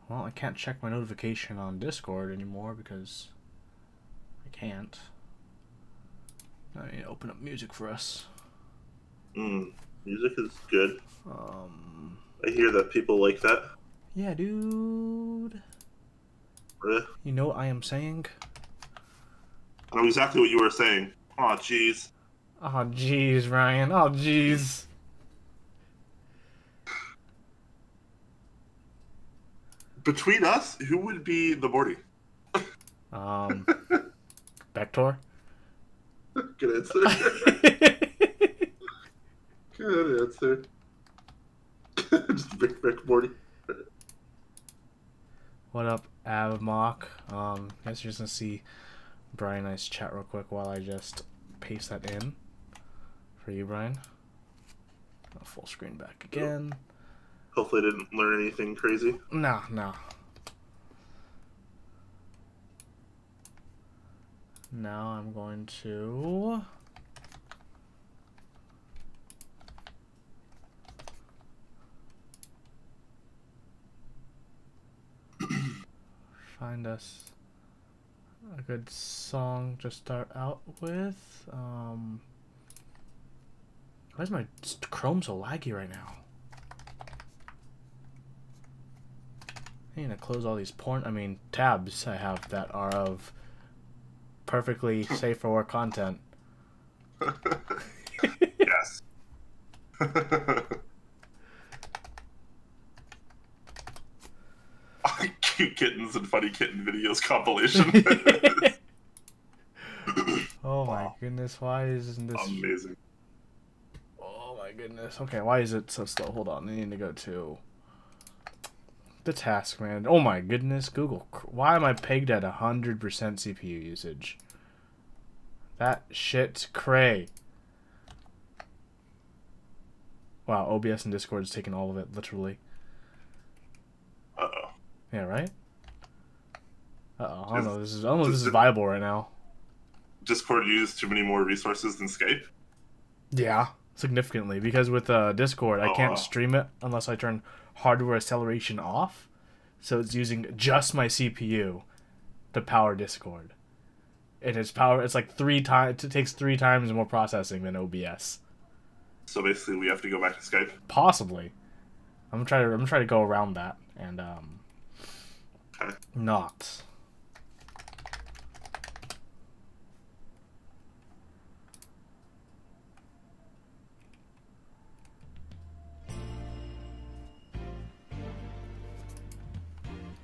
Well, I can't check my notification on Discord anymore because I can't. I need to open up music for us. Music is good. I hear that people like that. Yeah, dude. You know what I am saying? I know exactly what you were saying. Aw, jeez. Oh, jeez, Ryan. Oh, jeez. Between us, who would be the Morty? Vector? Good answer. Good answer. Just Vic Morty. What up, Avmock? Guess you're just gonna see Brian and I's chat real quick while I just paste that in for you, Brian. I'll full screen back again. Hopefully I didn't learn anything crazy. No. Now I'm going to find us a good song to start out with. Why is my Chrome so laggy right now? I need to close all these tabs I have that are of perfectly safe for work content. Yes. Cute kittens and funny kitten videos compilation. Oh my goodness, why isn't this amazing? Oh my goodness. Okay, why is it so slow? Hold on, I need to go to the task, man. Oh my goodness, Google. Why am I pegged at 100% CPU usage? That shit's cray. Wow, OBS and Discord is taking all of it, literally. Uh-oh. Yeah, right? Uh-oh, I don't know if this is viable right now. Discord used too many more resources than Skype? Yeah, significantly. Because with Discord, I can't stream it unless I turn hardware acceleration off. So it's using just my CPU to power Discord. And it's like 3 times. It takes 3 times more processing than OBS. So basically, we have to go back to Skype. Possibly. I'm trying to go around that and okay. Not.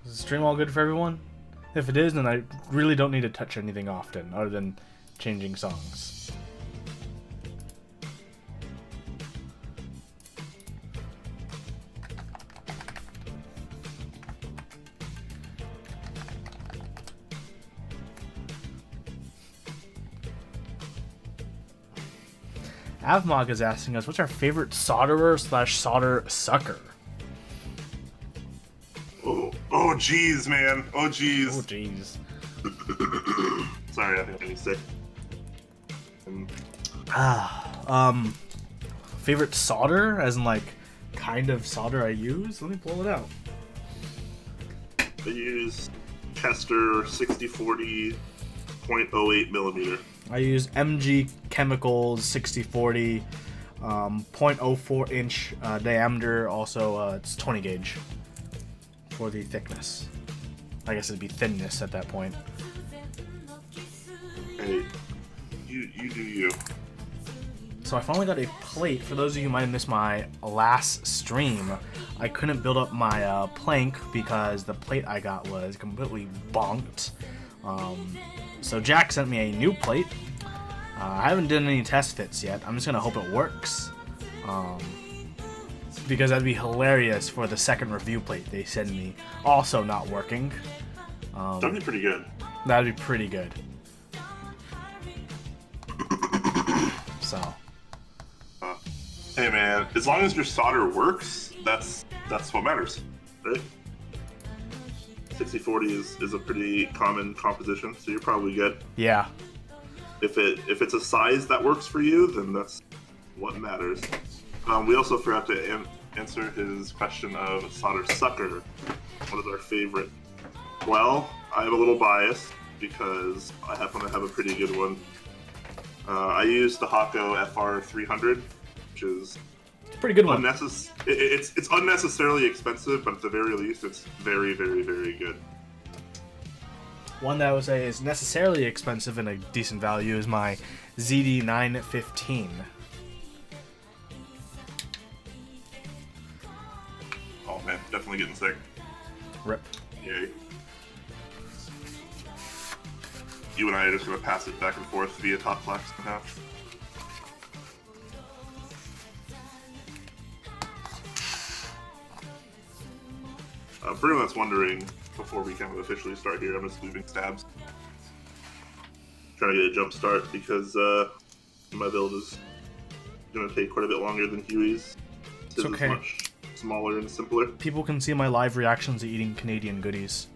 Is the stream all good for everyone? If it is, then I really don't need to touch anything often, other than changing songs. Avmog is asking us, what's our favorite solderer / solder sucker? Oh, jeez, man. Oh, jeez. Oh, jeez. Sorry, I think I'm sick. Favorite solder, as in like kind of solder I use? Let me pull it out. I use Tester 6040 0.08 millimeter. I use MG Chemicals 6040 0.04 inch diameter. Also, it's 20 gauge for the thickness. I guess it'd be thinness at that point. Hey, you do you. So I finally got a plate. For those of you who might have missed my last stream, I couldn't build up my plank because the plate I got was completely bonked. So Jack sent me a new plate. I haven't done any test fits yet. I'm just gonna hope it works, because that'd be hilarious for the second review plate they send me also not working. That'd be pretty good. That'd be pretty good. So. Hey man, as long as your solder works, that's what matters, right? 6040 is a pretty common composition, so you're probably good. Yeah. If it's a size that works for you, then that's what matters. We also forgot to answer his question of solder sucker. What is our favorite? Well, I have a little bias because I happen to have a pretty good one. I use the Hako FR300, which is pretty good one. It's unnecessarily expensive, but at the very least, it's very, very, very good. One that I would say is necessarily expensive and a decent value is my ZD915. Oh man, definitely getting sick. Rip. Yay. You and I are just gonna pass it back and forth via top flax somehow. For anyone that's wondering, before we kind of officially start here, I'm just leaving stabs. Trying to get a jump start because my build is going to take quite a bit longer than Huey's. It's okay. It's much smaller and simpler. People can see my live reactions to eating Canadian goodies.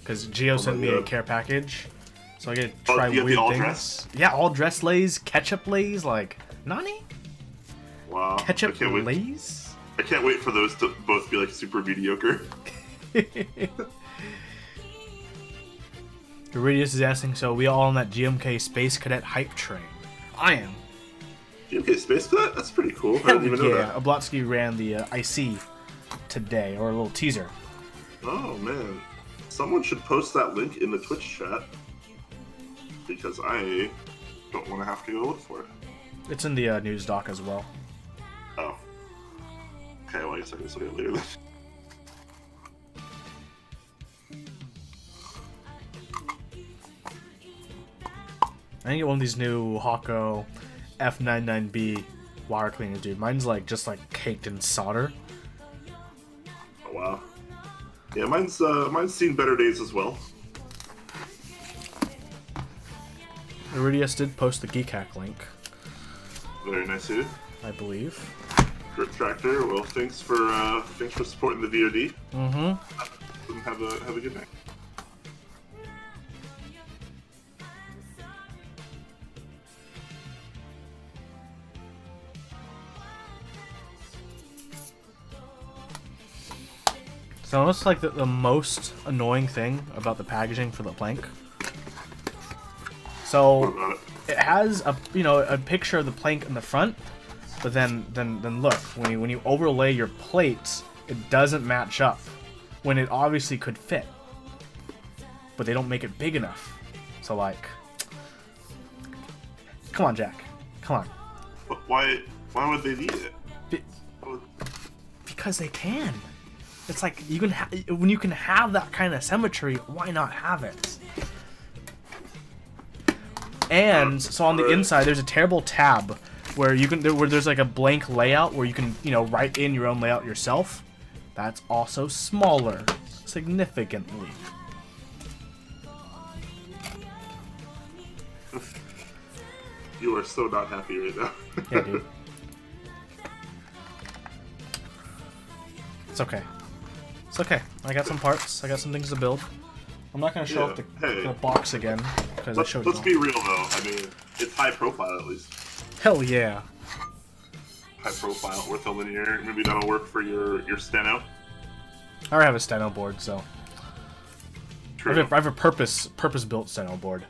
Because Gio sent me a care package, so I get to try weird things. Dress? Yeah, all dress Lays, ketchup Lays, like, nani? Wow. Ketchup Lays? I can't wait for those to both be like super mediocre. Iridius is asking, so we all on that GMK Space Cadet hype train? I am. GMK Space Cadet? That's pretty cool. I didn't even know that. Oblotsky ran the IC today, or a little teaser. Oh man. Someone should post that link in the Twitch chat. Because I don't want to have to go look for it. It's in the news doc as well. Oh. Okay, well I guess I can look at it later then. I need to get one of these new Hako F99B wire cleaners, dude. Mine's like just like caked in solder. Oh wow. Yeah, mine's seen better days as well. Iridius did post the Geek Hack link. Very nice, dude. I believe. Grip Tractor. Well, thanks for supporting the VOD. Mm-hmm. Have a good night. So it's like the most annoying thing about the packaging for the plank. So it has a picture of the plank in the front, but then look, when you overlay your plates, it doesn't match up when it obviously could fit. But they don't make it big enough. So like, come on, Jack, come on. But why would they need it? Because they can. It's like when you can have that kind of symmetry, why not have it? And so on the inside, there's a terrible tab where there's like a blank layout where you can write in your own layout yourself. That's also smaller, significantly. You are so not happy right now. Yeah, dude. It's okay. It's okay. I got some parts. I got some things to build. I'm not gonna show up the box again because I showed you. Let's be real though. I mean, it's high profile at least. Hell yeah. High profile, ortholinear. Maybe that'll work for your steno. I already have a steno board, so. True. I have a purpose-built steno board.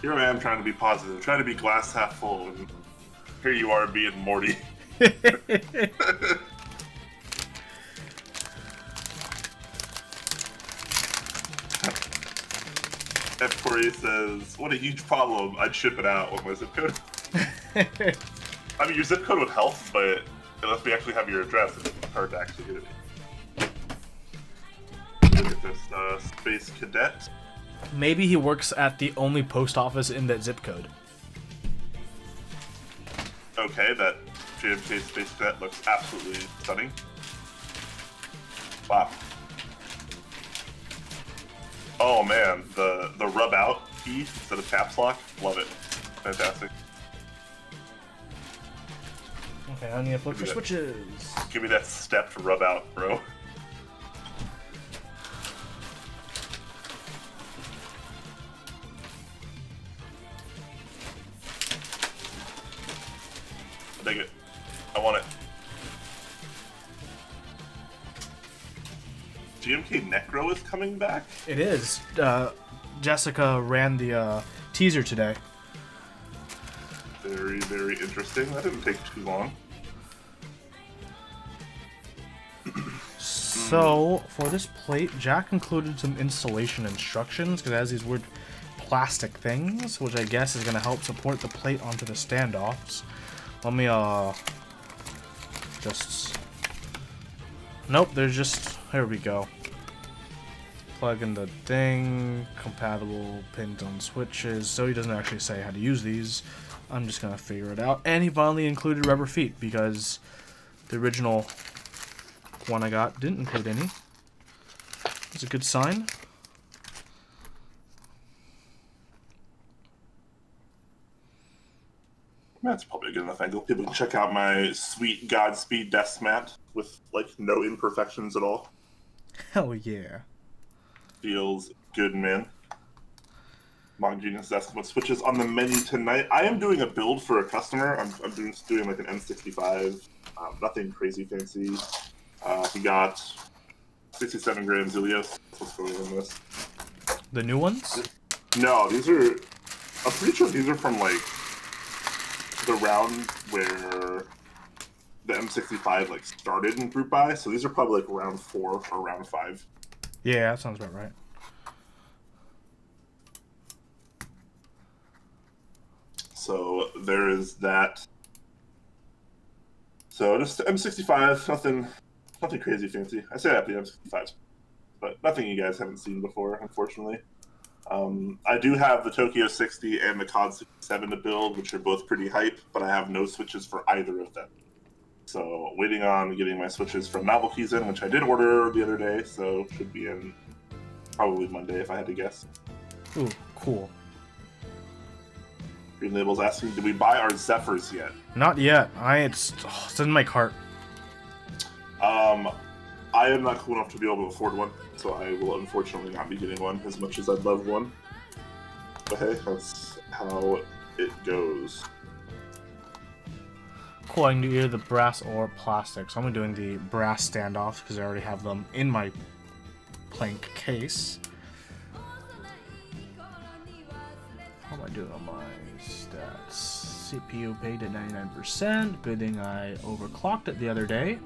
Here I am trying to be positive, trying to be glass half full, and here you are being Morty. F. Corey says, "What a huge problem! I'd ship it out with my zip code." I mean, your zip code would help, but unless we actually have your address, it's hard to actually get it. Look at this Space Cadet. Maybe he works at the only post office in that zip code. Okay, that JMK Space Cadet looks absolutely stunning. Wow. Oh man, the rub out key instead of caps lock, love it. Fantastic. Okay, I need to flip for switches. Give me that stepped rub out, bro. I dig it. I want it. GMK Necro is coming back? It is. Jessica ran the teaser today. Very, very interesting. That didn't take too long. So, for this plate, Jack included some installation instructions, because it has these weird plastic things, which I guess is going to help support the plate onto the standoffs. Let me, just... Nope, there's just... Here we go. Plug in the thing, compatible pins on switches, so he doesn't actually say how to use these. I'm just going to figure it out. And he finally included rubber feet, because the original one I got didn't include any. It's a good sign. That's probably a good enough angle. People can check out my sweet Godspeed desk mat with, like, no imperfections at all. Hell yeah. Feels good, man. Mon Genius asking what switches on the menu tonight. I am doing a build for a customer. I'm doing like an M65. Nothing crazy fancy. He got 67 gram Zilios. What's going on this? The new ones? No, these are... I'm pretty sure these are from, like, the round where the M65, like, started in Group Buy. So these are probably, like, round 4 or round 5. Yeah, that sounds about right. So there is that. So just M65, nothing crazy fancy. I say that the M65s, but nothing you guys haven't seen before, unfortunately. I do have the Tokyo 60 and the COD 67 to build, which are both pretty hype, but I have no switches for either of them. So waiting on getting my switches from Novel Keys in, which I did order the other day, so should be in probably Monday if I had to guess. Ooh, cool. Green Label's asking, did we buy our Zephyrs yet? Not yet. It's in my cart. I am not cool enough to be able to afford one, so I will unfortunately not be getting one as much as I'd love one. But hey, that's how it goes. Cool, I can do either the brass or plastic. So I'm doing the brass standoffs because I already have them in my plank case. How am I doing on my stats? CPU paid at 99%. Good thing I overclocked it the other day.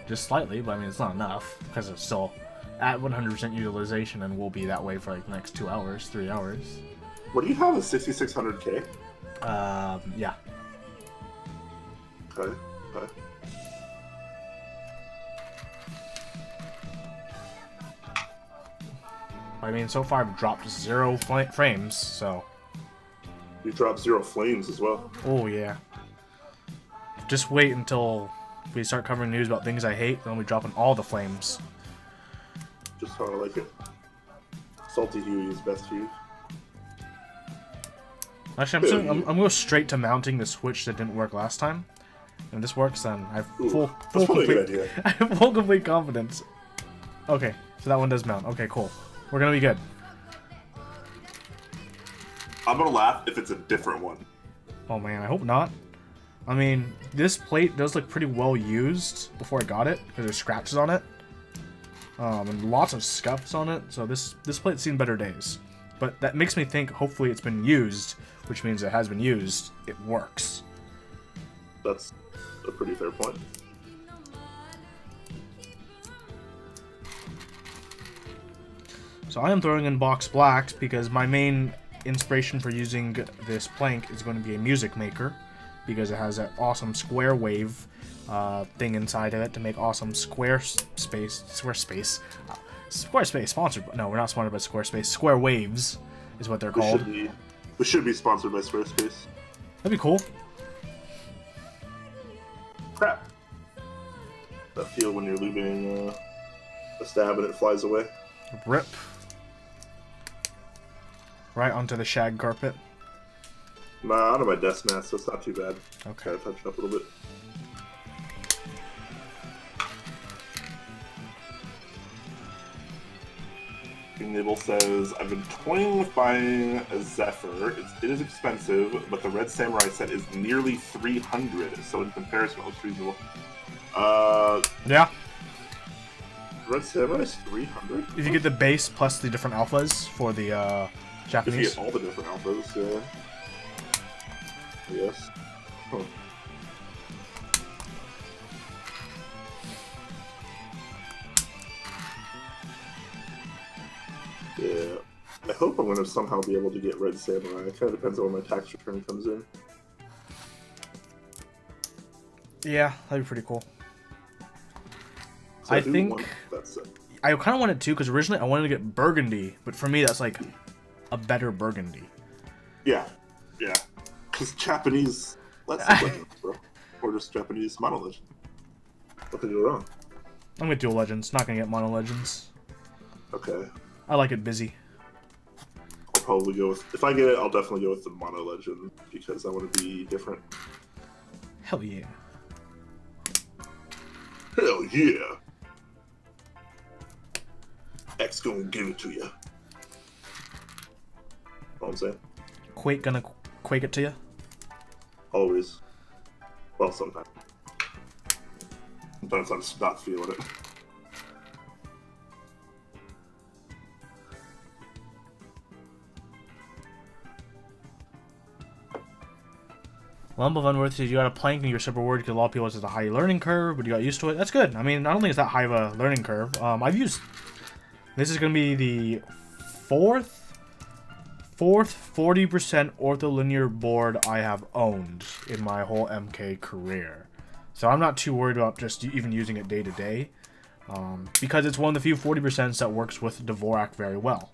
Just slightly, but I mean, it's not enough because it's still at 100% utilization and will be that way for like the next 2 hours, 3 hours. What do you have, a 6600K? Yeah. Okay. I mean, so far I've dropped 0 frames, so... You dropped 0 flames as well. Oh, yeah. Just wait until we start covering news about things I hate, then we dropping all the flames. Just how I like it. Salty Huey is best Huey. Actually, I'm going to go straight to mounting the switch that didn't work last time. And if this works, then I have full complete confidence. Okay, so that one does mount. Okay, cool. We're going to be good. I'm going to laugh if it's a different one. Oh man, I hope not. I mean, this plate does look pretty well used before I got it, because there's scratches on it. And lots of scuffs on it, so this plate's seen better days. But that makes me think, hopefully it's been used, which means it has been used, it works. That's a pretty fair point. So I am throwing in box blacks because my main inspiration for using this plank is going to be a music maker, because it has that awesome square wave thing inside of it to make awesome Squarespace sponsored. No, we're not sponsored by Squarespace. Square waves is what they're called. We should be sponsored by Squarespace. That'd be cool. Crap. That feel when you're leaving a stab and it flies away. Rip. Right onto the shag carpet. Nah, out of my desk mat, so it's not too bad. Okay. Gotta touch it up a little bit. Green Label says, I've been toying with buying a Zephyr. It is expensive, but the Red Samurai set is nearly 300, so in comparison it looks reasonable. Yeah. Red Samurai is 300? If you get the base plus the different alphas for the Japanese. If you get all the different alphas, yeah. Yes. Huh. Yeah. I hope I'm going to somehow be able to get Red Samurai. It kind of depends on when my tax return comes in. Yeah, that'd be pretty cool. So I think I kind of wanted to because originally I wanted to get Burgundy, but for me that's like a better Burgundy. Yeah, yeah. Because Japanese Legends, bro, or just Japanese Mono Legend. What could go wrong? I'm gonna Dual Legends. Not gonna get Mono Legends. Okay. I like it busy. I'll probably go with. If I get it, I'll definitely go with the Mono Legend because I want to be different. Hell yeah. Hell yeah. X gonna give it to you. What I'm saying? Quake gonna quake it to you? Always. Well, sometimes. Sometimes I'm just not feeling it. Lump of Unworthy says you got a plank and you're super worried because a lot of people says it's a high learning curve, but you got used to it. That's good. I mean, I don't think it's that high of a learning curve. I've used... This is going to be the fourth 40% ortholinear board I have owned in my whole MK career. So I'm not too worried about just even using it day to day. Because it's one of the few 40% that works with Dvorak very well.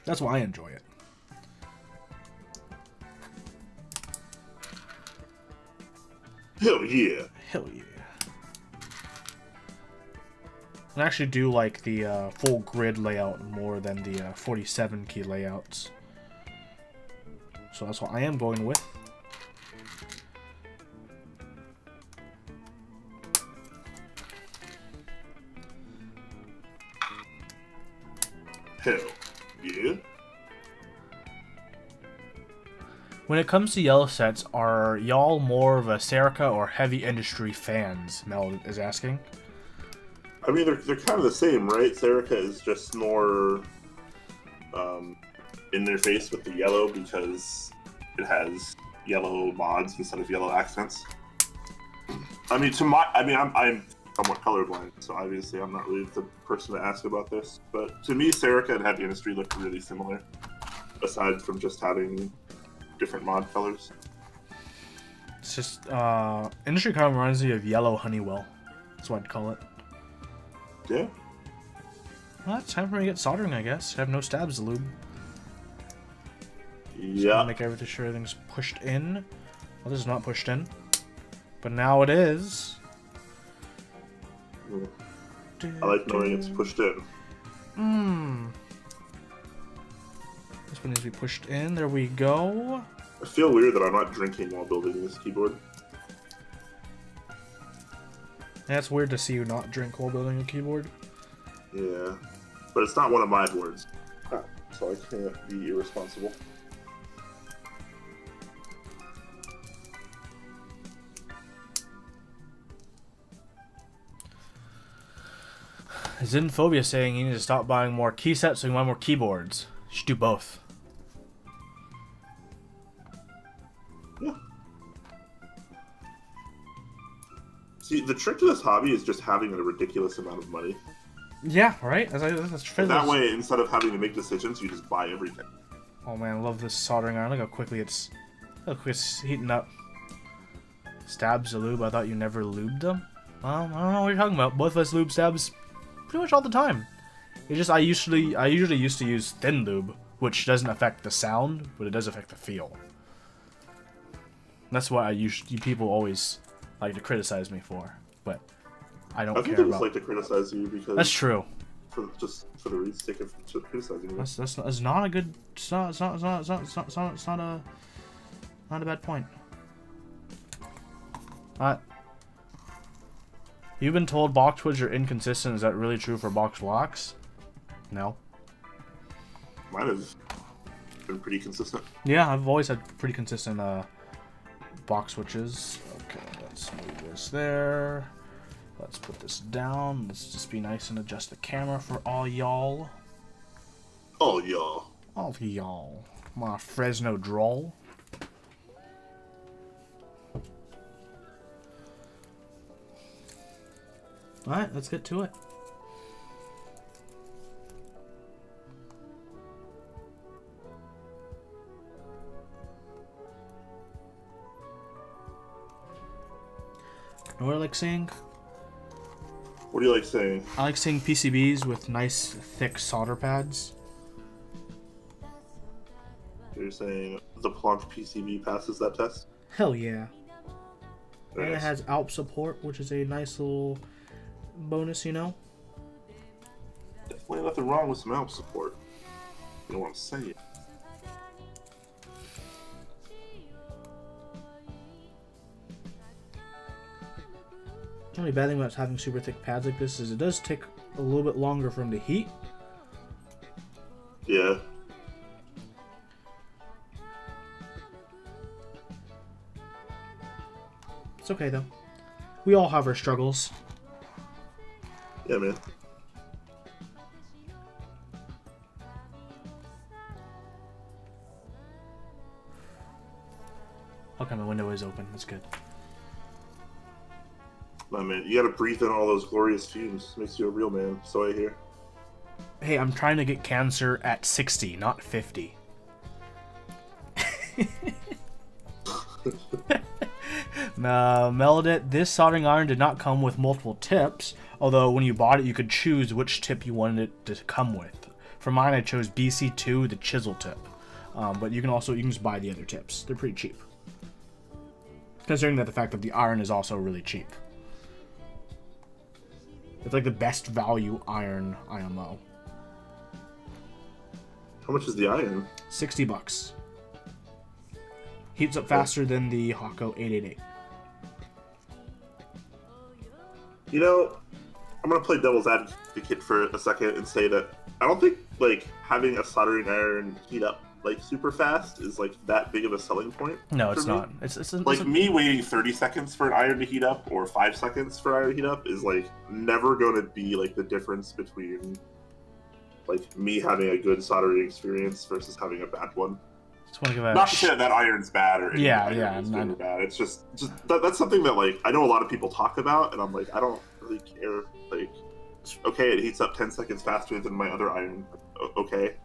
That's why I enjoy it. Hell yeah. Hell yeah. I actually do like the full grid layout more than the 47 key layouts. So that's what I am going with. Hell yeah. When it comes to yellow sets, are y'all more of a Serica or heavy industry fans? Mel is asking. I mean, they're kind of the same, right? Serica is just more in their face with the yellow because it has yellow mods instead of yellow accents. I mean, I'm somewhat colorblind, so obviously I'm not really the person to ask about this. But to me, Serica and heavy industry look really similar, aside from just having different mod colors. It's just industry kind of reminds me of yellow Honeywell. That's what I'd call it. Yeah. Well, it's time for me to get soldering, I guess. I have no stabs to lube. Yeah. So make everything sure everything's pushed in. Well, this is not pushed in, but now it is. I like knowing it's pushed in. This one needs to be pushed in. There we go. I feel weird that I'm not drinking while building this keyboard. Yeah, it's weird to see you not drink while building a keyboard. Yeah, but it's not one of my boards, so I can't be irresponsible. Xenophobia saying you need to stop buying more key sets so you can buy more keyboards. You should do both. Yeah. See, the trick to this hobby is just having a ridiculous amount of money. Yeah, right? That's true. That way, instead of having to make decisions, you just buy everything. Oh man, I love this soldering iron. Look how quickly it's heating up. Stabs the lube. I thought you never lubed them. Well, I don't know what you're talking about. Both of us lube stabs pretty much all the time. It's just I usually used to use thin lube, which doesn't affect the sound, but it does affect the feel. That's what people always like to criticize me for, but I don't care about. I think they just like to criticize you because that's true. For the sake of criticizing you. That's not a good. It's not a bad point. You've been told box woods are inconsistent. Is that really true for box blocks? No. Mine have been pretty consistent. Yeah, I've always had pretty consistent box switches. Okay, let's move this there. Let's put this down. Let's just be nice and adjust the camera for all y'all. All y'all. All y'all. My Fresno droll. Alright, let's get to it. You know what I like seeing? What do you like saying? I like seeing PCBs with nice, thick solder pads. You're saying the Planck PCB passes that test? Hell yeah. Very And it nice. has ALP support, which is a nice little bonus, you know? Definitely nothing wrong with some ALP support. You know what I'm saying? The only bad thing about having super thick pads like this is it does take a little bit longer for them to heat. Yeah. It's okay though. We all have our struggles. Yeah, man. Okay, my window is open. That's good. My man, you gotta breathe in all those glorious fumes. Makes you a real man, so I hear. Hey, I'm trying to get cancer at 60, not 50. Melodit, this soldering iron did not come with multiple tips, although when you bought it you could choose which tip you wanted it to come with. For mine I chose BC2, the chisel tip, but you can just buy the other tips. They're pretty cheap, considering that the fact that the iron is also really cheap. It's like the best value iron IMO. How much is the iron? $60. Heats up faster than the Hako 888. You know, I'm gonna play devil's advocate for a second and say that I don't think like having a soldering iron heat up like super fast is like that big of a selling point. No, it's for me. not. It's Like me waiting 30 seconds for an iron to heat up or 5 seconds for an iron to heat up is like never going to be like the difference between like me having a good soldering experience versus having a bad one. Just want to give a Not to say that iron's bad or any Yeah, iron yeah, is no, good no. or bad. It's just that's something that like I know a lot of people talk about, and I'm like I don't really care. Like, okay, it heats up 10 seconds faster than my other iron. Okay.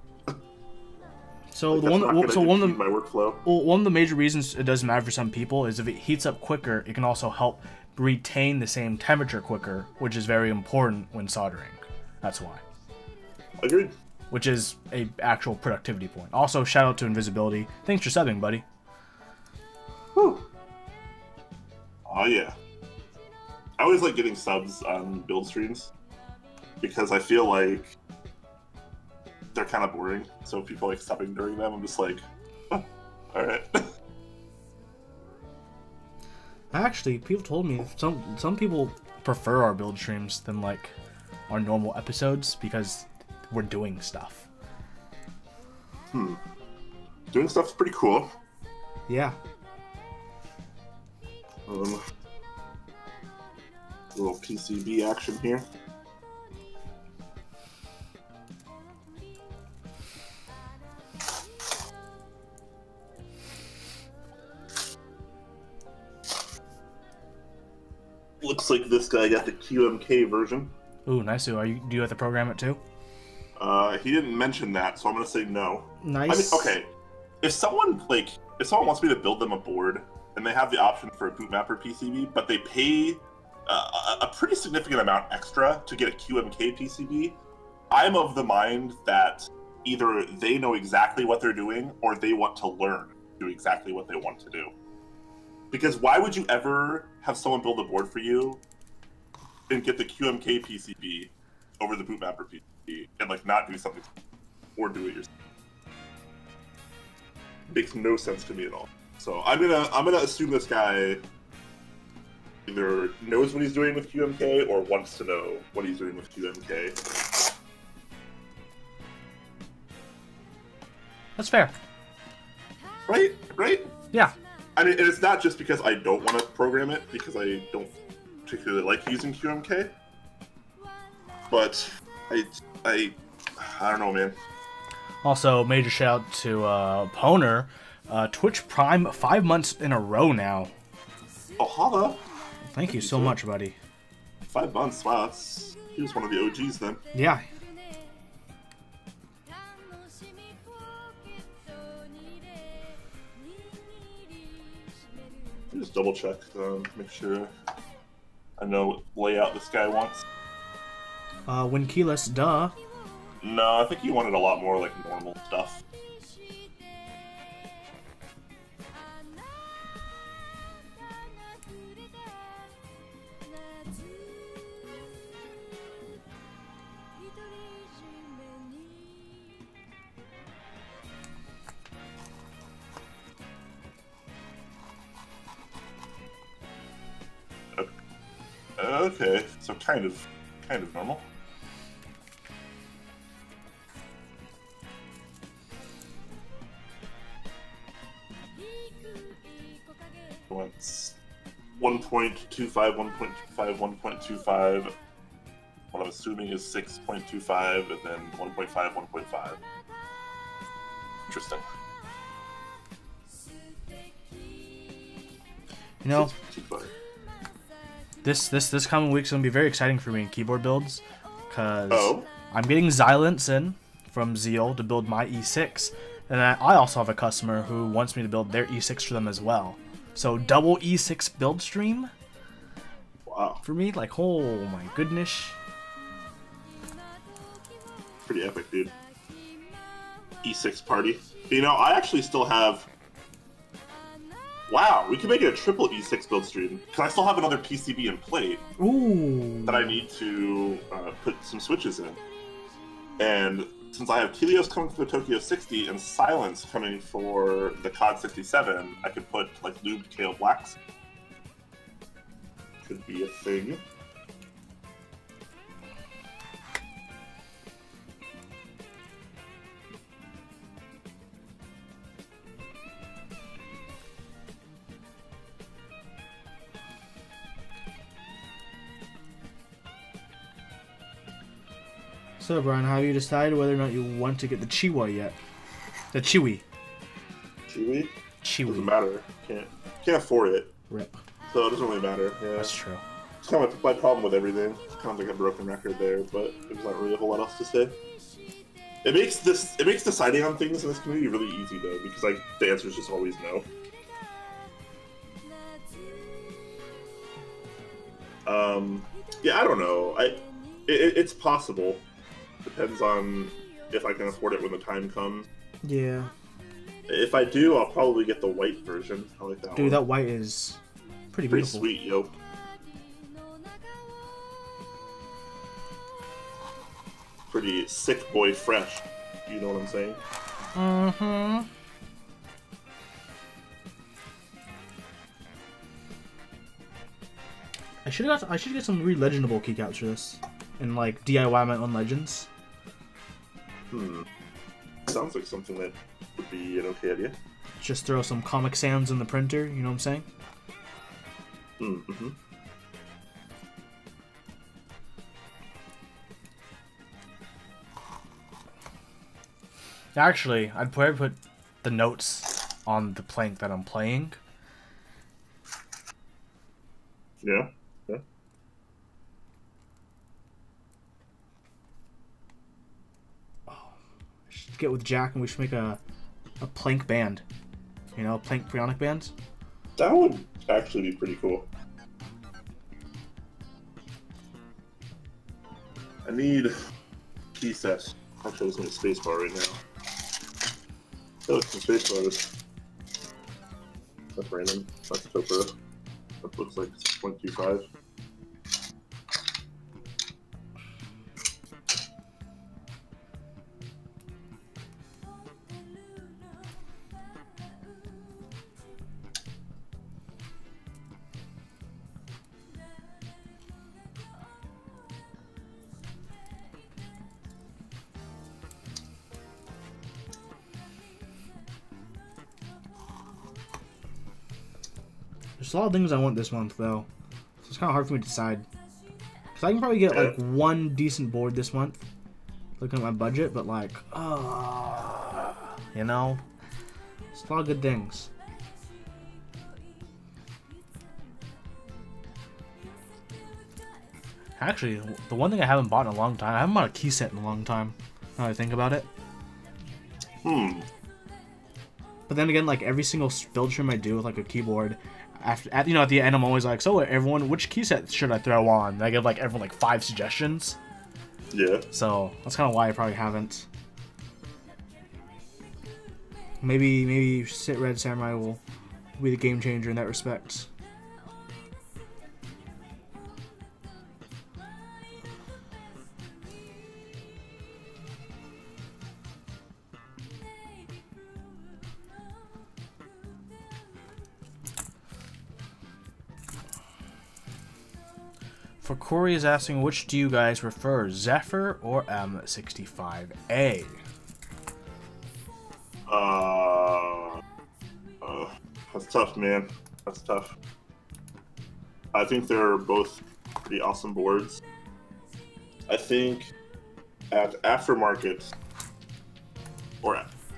So Like, the one that's that, not so gonna one of impede the my workflow. well, one of the major reasons it doesn't matter for some people is if it heats up quicker, it can also help retain the same temperature quicker, which is very important when soldering. That's why. Agreed. Which is a actual productivity point. Also, shout out to Invisibility. Thanks for subbing, buddy. Whew. Oh yeah. I always like getting subs on build streams because I feel like they're kind of boring. So if people like subbing during them, I'm just like, oh, all right. Actually, people told me some people prefer our build streams than like our normal episodes because we're doing stuff. Doing stuff's pretty cool. Yeah. Little PCB action here. Looks like this guy got the QMK version. Ooh, nice. Do you have to program it too? He didn't mention that, so I'm gonna say no. Nice. I mean, okay. If someone wants me to build them a board and they have the option for a bootmapper PCB, but they pay a pretty significant amount extra to get a QMK PCB, I'm of the mind that either they know exactly what they're doing or they want to learn to do exactly what they want to do. Because why would you ever have someone build a board for you and get the QMK PCB over the bootmapper PCB and like not do something or do it yourself? Makes no sense to me at all. So I'm gonna assume this guy either knows what he's doing with QMK or wants to know what he's doing with QMK. That's fair. Right? Yeah. I mean, and it's not just because I don't want to program it, because I don't particularly like using QMK, but I don't know, man. Also, major shout out to Poner, Twitch Prime 5 months in a row now. Oh, holla! Thank you so much, buddy. 5 months, wow, he was one of the OGs then. Yeah. Just double check, make sure I know what layout this guy wants. When keyless, duh. No, I think he wanted a lot more like normal stuff. Okay, so kind of normal. Once 1.25, 1.25, 1.25. What I'm assuming is 6.25, and then 1.5, 1.5. Interesting. You know, this coming week's gonna be very exciting for me in keyboard builds, cause I'm getting Xylence in from Zeal to build my E6, and I also have a customer who wants me to build their E6 for them as well. So double E6 build stream. Wow. For me, like, oh my goodness. Pretty epic, dude. E6 party. You know, I actually still have. Wow, we can make it a triple E6 build stream. Because I still have another PCB and plate. Ooh. That I need to put some switches in. And since I have Helios coming for the Tokyo 60 and Silence coming for the COD 67, I could put like lubed Kale Blacks. Could be a thing. So, Brian, have you decided whether or not you want to get the Chiwa yet? The Chiwi. Chiwi? Chiwi. Doesn't matter. Can't afford it. Rip. So it doesn't really matter. Yeah. That's true. It's kind of my problem with everything. It's kind of like a broken record there, but there's not really a whole lot else to say. It makes deciding on things in this community really easy though, because like the answer is just always no. Yeah, I don't know. It's possible. Depends on if I can afford it when the time comes. Yeah. If I do, I'll probably get the white version. I like that one. Dude, that white is pretty beautiful. Pretty sweet, yo. Pretty sick boy fresh. You know what I'm saying? Mm-hmm. I should get some re-legendable keycaps for this, and like DIY my own legends. Sounds like something that would be an okay idea. Just throw some Comic Sans in the printer. You know what I'm saying? Mm-hmm. Actually, I'd probably put the notes on the plank that I'm playing. Yeah. Get with Jack and we should make a plank band. You know, plank prionic bands. That would actually be pretty cool. I need key sets. Actually, I was in a space bar right now. Oh, it's a space bars. That's random. That's Topra. That looks like 6.25. There's a lot of things I want this month, though. it's kind of hard for me to decide. Because I can probably get, like, one decent board this month. Looking at my budget, but, like, you know? It's a lot of good things. Actually, the one thing I haven't bought in a long time, I haven't bought a key set in a long time, now that I think about it. But then again, like, every single build stream I do with, like, a keyboard, at the end, I'm always like, so everyone, which key set should I throw on? And I give, like, everyone, like, 5 suggestions. Yeah. So, that's kind of why I probably haven't. Maybe Sit Red Samurai will be the game changer in that respect. For Corey is asking, which do you guys prefer, Zephyr or M65A? That's tough, man. That's tough. I think they're both pretty awesome boards. I think at aftermarket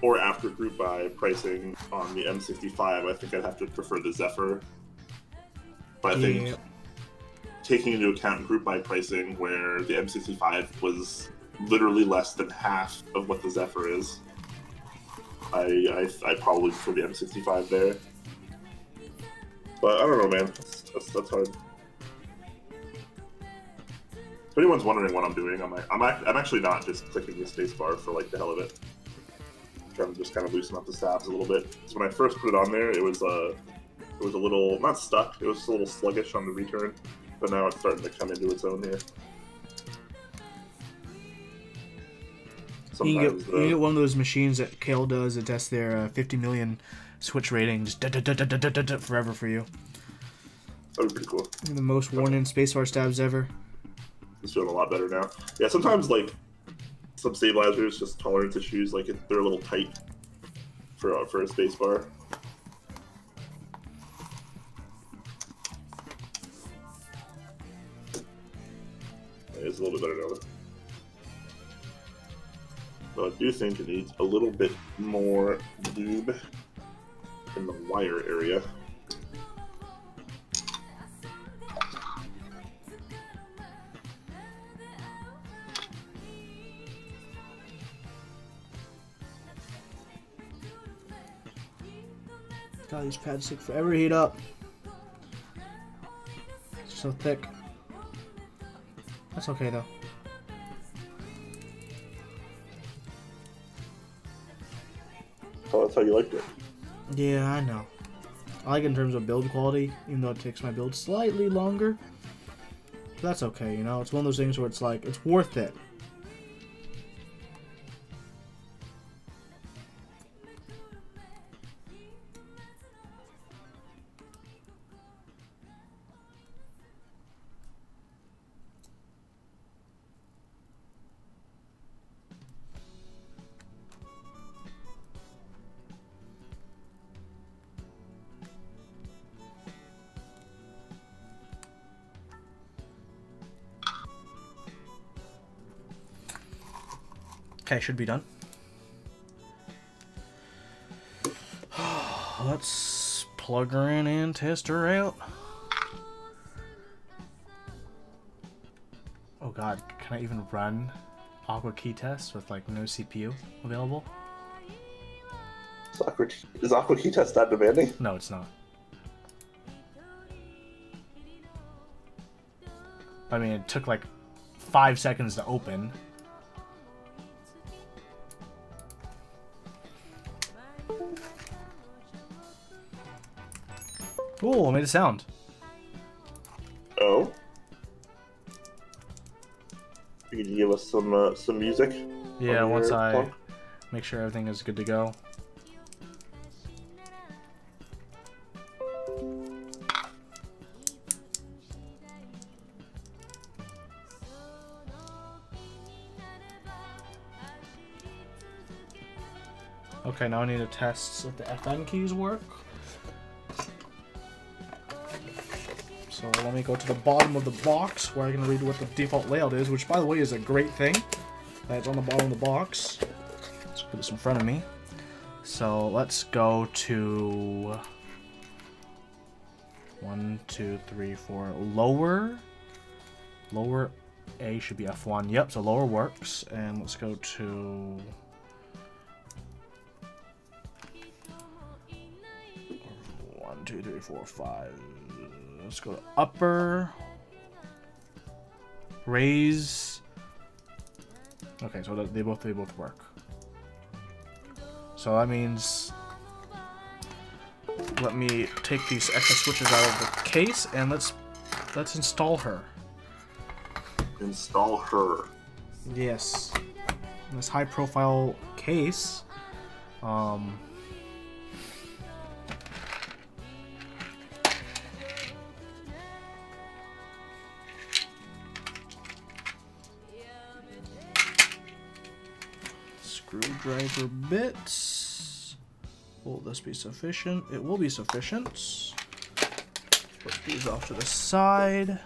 or after group buy pricing on the M65, I think I'd have to prefer the Zephyr. But I think taking into account group buy pricing, where the M65 was literally less than half of what the Zephyr is, I probably prefer the M65 there. But I don't know, man. That's hard. If anyone's wondering what I'm doing, I'm actually not just clicking the spacebar for like the hell of it. I'm trying to just kind of loosen up the stabs a little bit. So when I first put it on there, it was a little, not stuck. It was a little sluggish on the return, but now it's starting to come into its own here. You can get one of those machines that Kale does that tests their 50 million switch rating, just forever for you. That would be pretty cool. The most worn-in spacebar stabs ever. It's feeling a lot better now. Yeah, sometimes like some stabilizers, just tolerance issues, like they're a little tight for a spacebar. It's a little bit better now. So I do think it needs a little bit more lube in the wire area. God, these pads take forever to heat up. It's so thick. That's okay though. Oh, that's how you liked it. Yeah, I know. I like it in terms of build quality, even though it takes my build slightly longer. But that's okay, you know? It's one of those things where it's like, it's worth it. Okay, should be done. Let's plug her in and test her out. Oh god, can I even run Aqua Key Test with like no CPU available? Is Aqua Key Test that demanding? No, it's not. I mean, it took like 5 seconds to open. Ooh, I made a sound. Oh. Can you give us some music? Yeah, once I make sure everything is good to go. Okay, now I need to test if the FN keys work. So let me go to the bottom of the box where I can read what the default layout is, which by the way is a great thing. That's on the bottom of the box. Let's put this in front of me. So let's go to 1, 2, 3, 4. Lower A should be F1. Yep, so lower works. And let's go to 1, 2, 3, 4, 5. Let's go to upper. Raise. Okay, so they both work. So that means let me take these extra switches out of the case and let's install her. Install her. Yes. In this high profile case. Screwdriver bits. Will this be sufficient? It will be sufficient. Put these off to the side.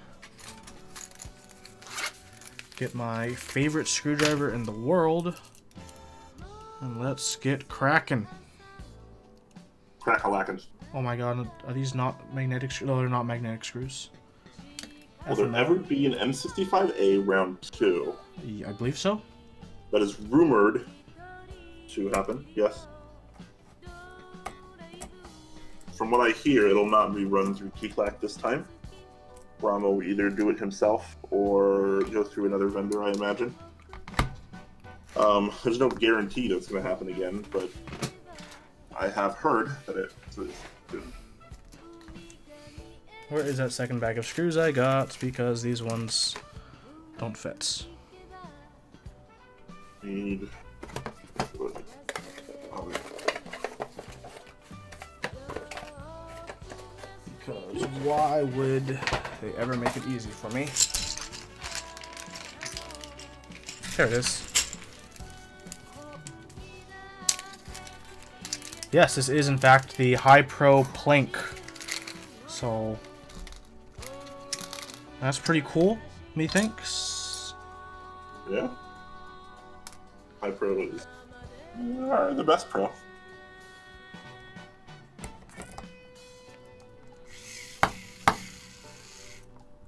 Get my favorite screwdriver in the world. And let's get cracking. Crack-a-lackin'. Oh my god, are these not magnetic screws? No, they're not magnetic screws. Will there ever be an M65A round 2? I believe so. That is rumored to happen, yes. From what I hear, it'll not be run through Clack this time. Ron will either do it himself or go through another vendor, I imagine. There's no guarantee that it's going to happen again, but I have heard that it is. Where is that second bag of screws I got? Because these ones don't fit. Need... Because why would they ever make it easy for me? There it is. Yes, this is in fact the High Pro plank. So that's pretty cool, methinks. Yeah. High Pro is the best pro.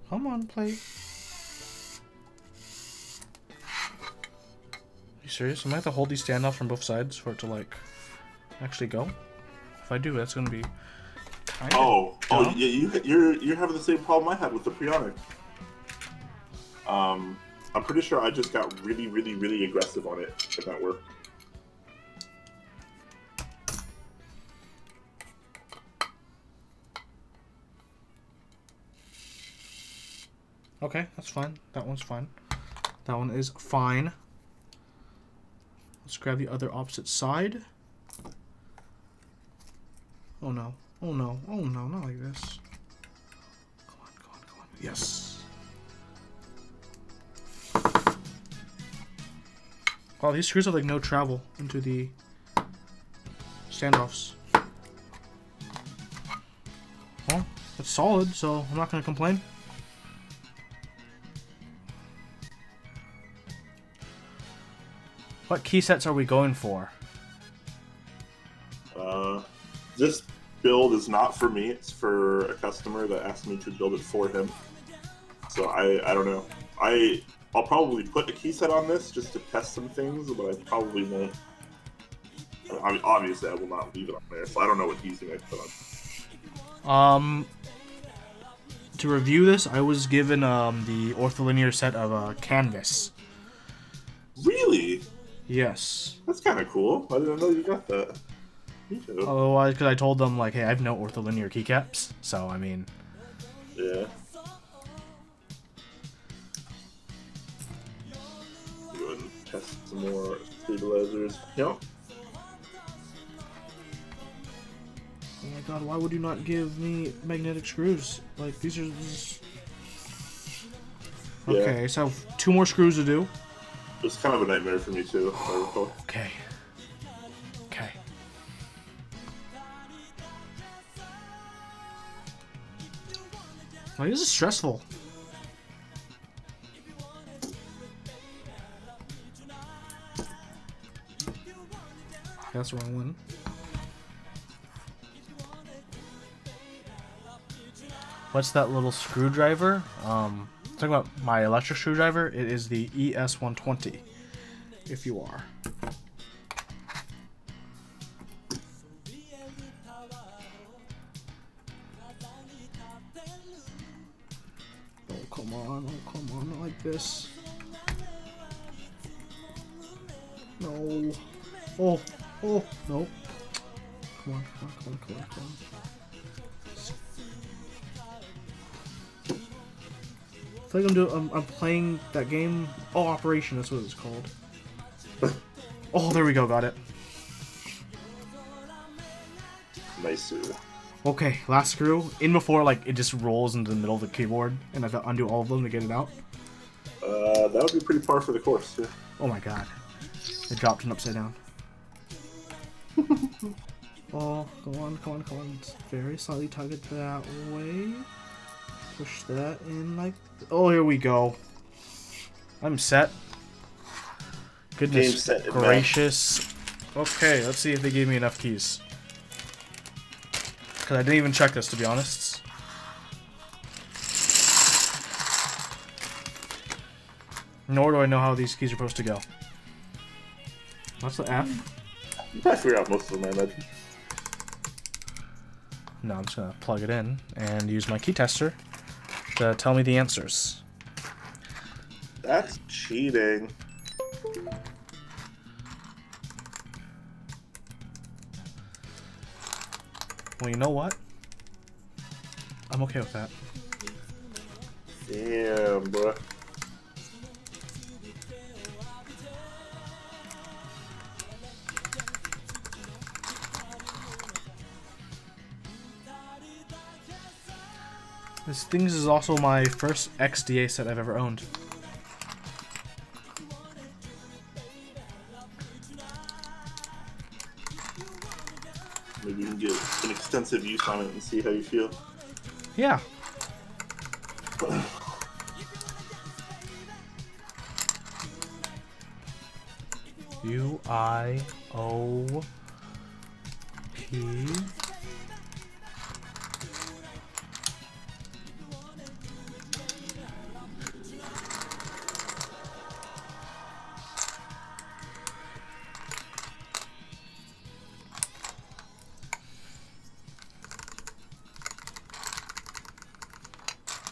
Come on, plate. You serious? I might have to hold these standoffs from both sides for it to like actually go. If I do, that's gonna be kind of dumb. Yeah, you're having the same problem I had with the Prionic. I'm pretty sure I just got really aggressive on it if that worked. Okay, that's fine. That one's fine. That one is fine. Let's grab the other opposite side. Oh no. Oh no. Oh no, not like this. Come on, come on, come on. Yes. Wow, these screws have like no travel into the standoffs. Well, it's solid, so I'm not gonna complain. What key sets are we going for? This build is not for me. It's for a customer that asked me to build it for him. So I don't know. I'll probably put a key set on this just to test some things, but I probably won't. I mean, obviously, I will not leave it on there. So I don't know what keys I put on. To review this, I was given the ortholinear set of canvas. Really? Yes. That's kind of cool. I didn't know you got that. Me too. Otherwise, because I told them, like, hey, I have no ortholinear keycaps, so, I mean... Yeah. Go ahead and test some more stabilizers. Yep. Oh my god, why would you not give me magnetic screws? Like, these are... Yeah. Okay, so I have 2 more screws to do. It was kind of a nightmare for me too, if I recall. Okay. Okay. Why is it stressful? That's the wrong one. What's that little screwdriver? Talking about my electric screwdriver. It is the ES120. If you are. Oh come on! Oh come on! Not like this. No. Oh. Oh, no. Come on, come on, come on, come on, come on. I feel like I'm playing that game. Oh, Operation, that's what it's called. Oh, there we go, got it. Nice. Okay, last screw. In before, like, it just rolls into the middle of the keyboard, and I have to undo all of them to get it out. That would be pretty par for the course, yeah. Oh my god. It dropped it upside down. Oh, come on, come on, come on. It's very slightly tugged that way. Push that in like... Oh, here we go. I'm set. Goodness set gracious. Okay, let's see if they gave me enough keys. Because I didn't even check this, to be honest. Nor do I know how these keys are supposed to go. What's the F? You probably figure out most of them, I imagine. No, I'm just gonna plug it in and use my key tester to tell me the answers. That's cheating. Well, you know what? I'm okay with that. Damn, bro. This things is also my first XDA set I've ever owned. Maybe you can get an extensive use on it and see how you feel. Yeah. U-I-O-P.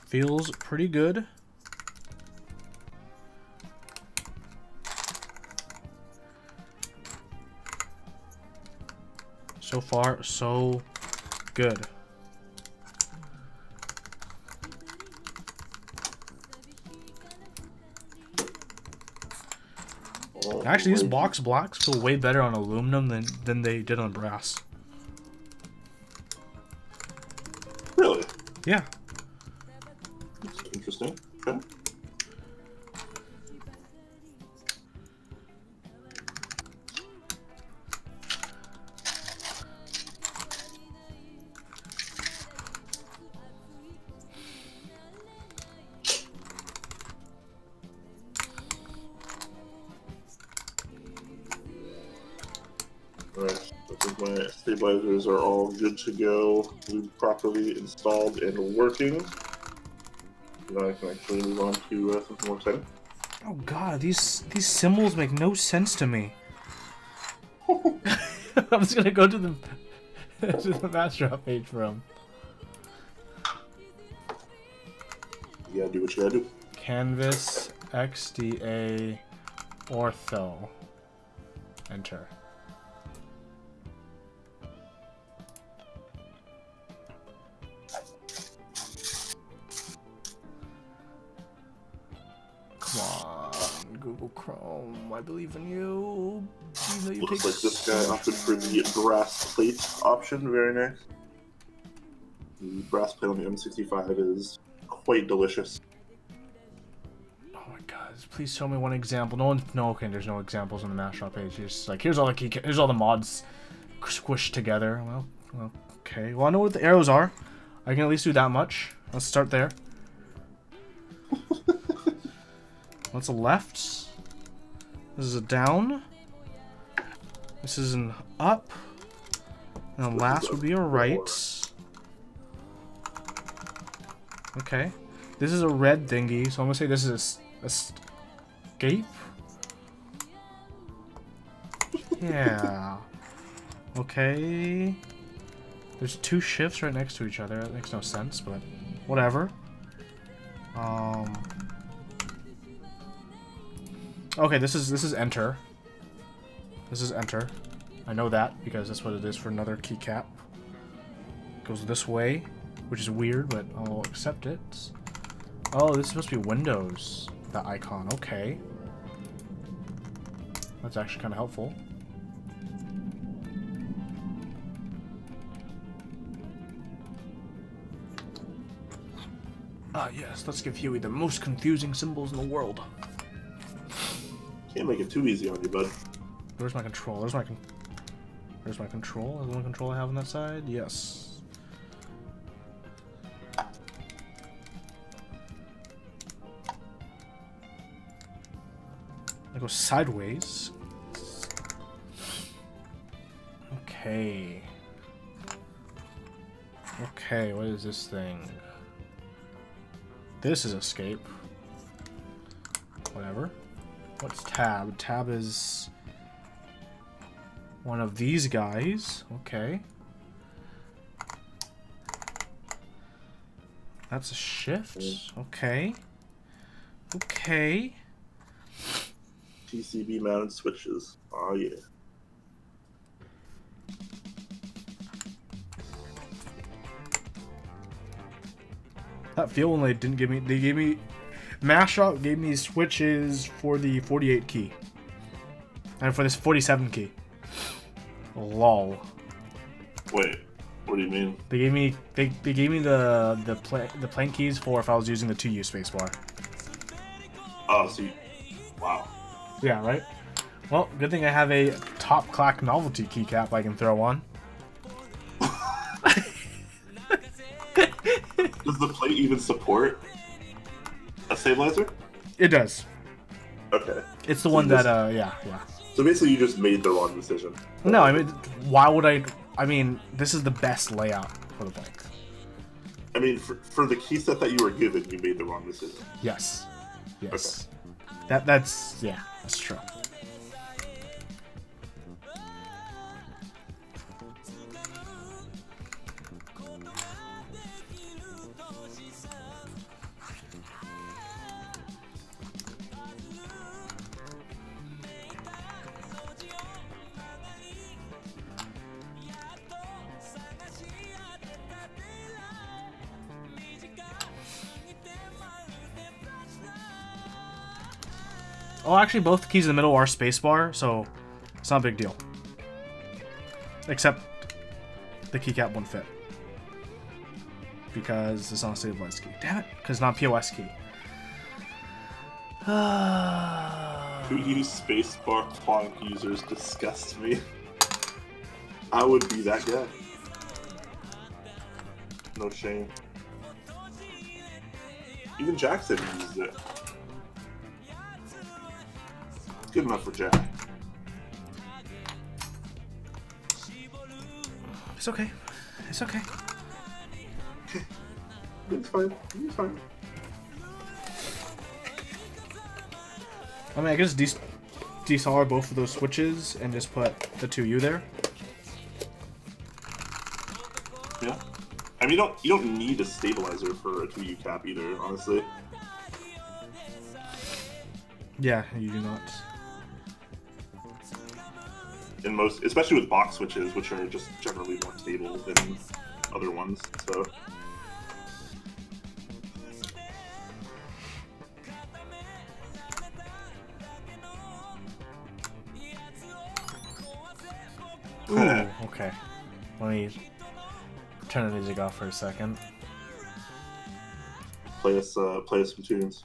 Feels pretty good. So far, so good. Actually, these box blocks feel way better on aluminum than they did on brass. Really? Yeah. Interesting. Okay. Alright, looks like my stabilizers are all good to go, properly installed and working. Now I can actually move on to something more exciting. Oh god, these symbols make no sense to me. I'm just gonna go to the to the master page for them. You gotta do what you gotta do. Canvas XDA Ortho. Enter. Come on, Google Chrome. I believe in you. Even though you Looks take like this guy opted for the brass plate option. Very nice. The brass plate on the M65 is quite delicious. Oh my god! Please show me one example. No. Okay, there's no examples on the master page. It's just like here's all the mods squished together. Well, okay. Well, I know what the arrows are. I can at least do that much. Let's start there. That's a left. This is a down. This is an up. And the last would be a right. Okay. This is a red thingy, so I'm gonna say this is a escape. Yeah. Okay. There's two shifts right next to each other. That makes no sense, but whatever. Okay, this is enter. This is enter. I know that because that's what it is for another keycap. Goes this way, which is weird, but I'll accept it. Oh, this is supposed to be Windows. That icon. Okay. That's actually kind of helpful. Ah, yes. Let's give Huey the most confusing symbols in the world. Can't make it too easy on you, bud. Where's my control? There's my control. Is the one control I have on that side? Yes. I go sideways. Okay. Okay, what is this thing? This is escape. Whatever. What's tab? Tab is one of these guys. Okay. That's a shift. Okay. Okay. PCB mounted switches. Oh yeah. That feel when they didn't give me. They gave me. Mashup gave me switches for the 48 key. And for this 47 key. Lol. Wait, what do you mean? They gave me the plank keys for if I was using the 2U spacebar. Oh, so you... Wow. Yeah, right? Well, good thing I have a top Clack novelty keycap I can throw on. Does the plate even support a stabilizer? It does. Okay. It's the one that, yeah. So basically you just made the wrong decision. No, I mean, why would I mean, this is the best layout for the plank. I mean, for the key set that you were given, you made the wrong decision. Yes. Yes. Okay. That's true. Oh, actually, both keys in the middle are spacebar, so it's not a big deal. Except the keycap won't fit. Because it's not a stabilized key. Damn it! Because it's not a POS key. Who use spacebar clonk users disgust me. I would be that guy. No shame. Even Jack said he uses it. Good enough for Jack. It's okay. It's okay. It's fine. It's fine. I mean, I guess desolder both of those switches and just put the 2U there. Yeah. I mean, you don't need a stabilizer for a 2U cap either, honestly. Yeah, you do not. In most, especially with box switches, which are just generally more stable than other ones, so. Ooh, okay. Let me turn the music off for a second. Play us some tunes.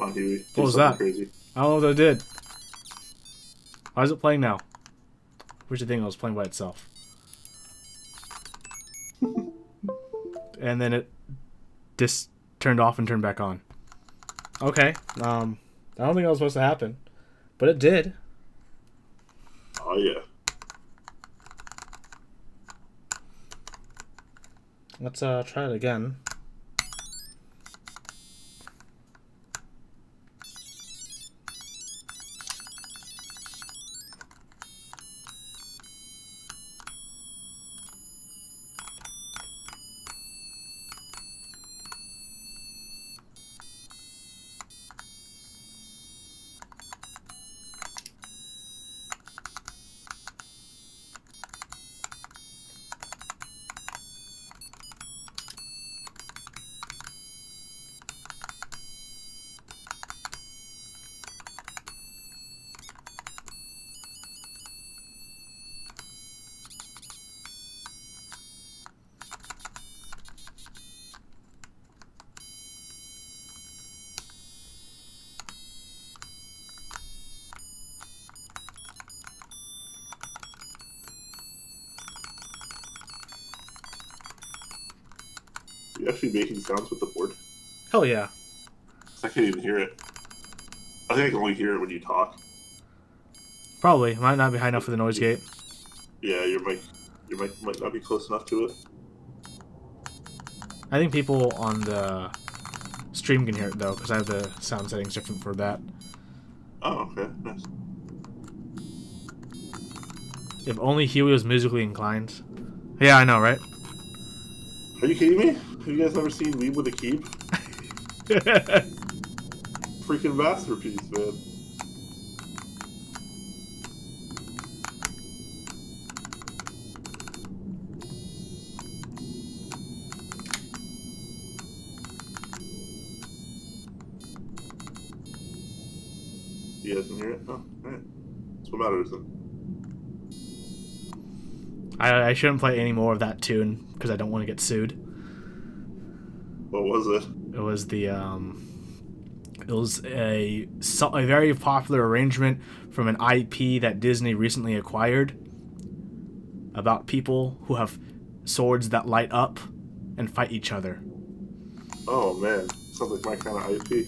Come on, Huey. What was that? Crazy. I don't know what I did. Why is it playing now? Wish the thing was playing by itself. And then it just turned off and turned back on. Okay. I don't think that was supposed to happen. But it did. Oh, yeah. Let's try it again. Are you actually making sounds with the board? Hell yeah. I can't even hear it. I think I can only hear it when you talk. Probably. Might not be high enough for the noise gate. Yeah, your mic might not be close enough to it. I think people on the stream can hear it though, because I have the sound settings different for that. Oh, okay. Nice. If only Huey was musically inclined. Yeah, I know, right? Are you kidding me? Have you guys ever seen Weeb with a Keep? Freaking masterpiece, man. You guys can hear it? Oh, alright. That's what matters then. I shouldn't play any more of that tune because I don't want to get sued. What was it? It was the it was a very popular arrangement from an IP that Disney recently acquired about people who have swords that light up and fight each other. Oh man, sounds like my kind of IP.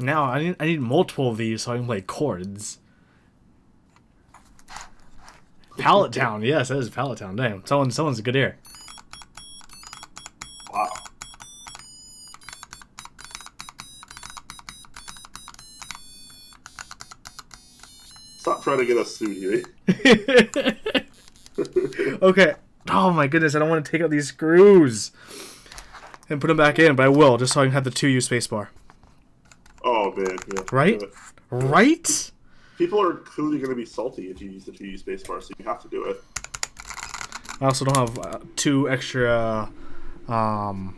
Now I need multiple of these so I can play chords. Pallet Town, yes, that is Pallet Town. Damn, someone's a good ear. Wow. Stop trying to get us sued, Huey. Okay. Oh my goodness, I don't want to take out these screws and put them back in, but I will, just so I can have the 2U spacebar. Oh man, yeah. Right? Right? People are clearly going to be salty if you use the 2U spacebar, so you have to do it. I also don't have 2 extra keycap.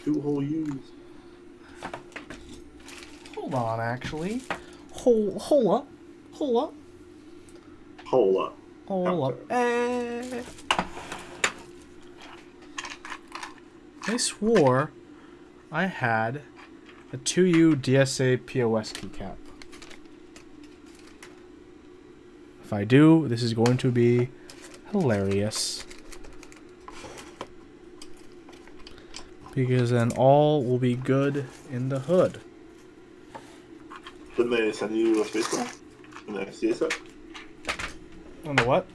2 whole U's. Hold on, actually. Hold up. Hold up. Hold up. I swore I had a 2U DSA POS keycap. If I do, this is going to be hilarious. Because then all will be good in the hood. Didn't they send you a spacebar in the XDA set? On the what?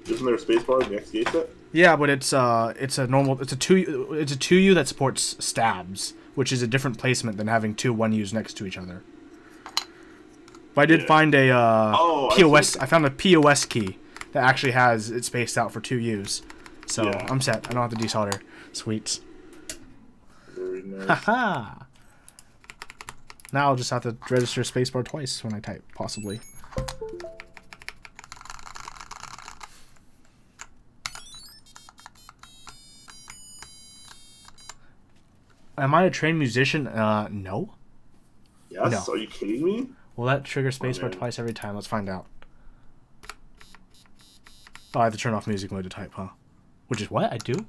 Isn't there a spacebar in the XDA set? Yeah, but it's a 2U that supports stabs, which is a different placement than having two 1Us next to each other. But I did find a POS. I found a POS key that actually has it spaced out for 2Us. So I'm set. I don't have to desolder. Sweet. Very nice. Haha. Now I'll just have to register spacebar twice when I type, possibly. Am I a trained musician? No. Yes? No. Are you kidding me? Will that trigger spacebar twice every time? Let's find out. Oh, I have to turn off music mode to type, huh? Which is what? I do?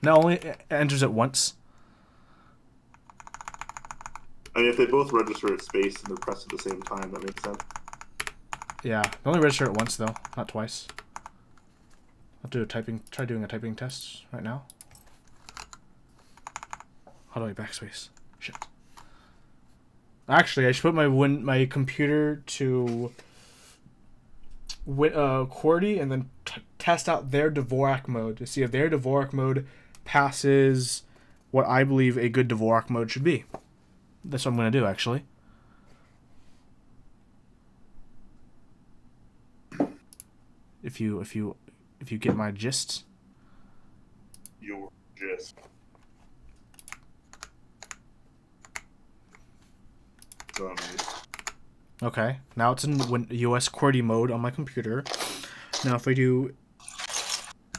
No, only enters it once. I mean, if they both register at space and they're pressed at the same time, that makes sense. Yeah, they only register it once, though, not twice. I'll do a typing. Try doing a typing test right now. How do I backspace? Shit. Actually, I should put my computer to QWERTY and then test out their Dvorak mode to see if their Dvorak mode passes what I believe a good Dvorak mode should be. That's what I'm going to do, actually. If you get my gist. Your gist. Okay, now it's in US QWERTY mode on my computer. Now if I do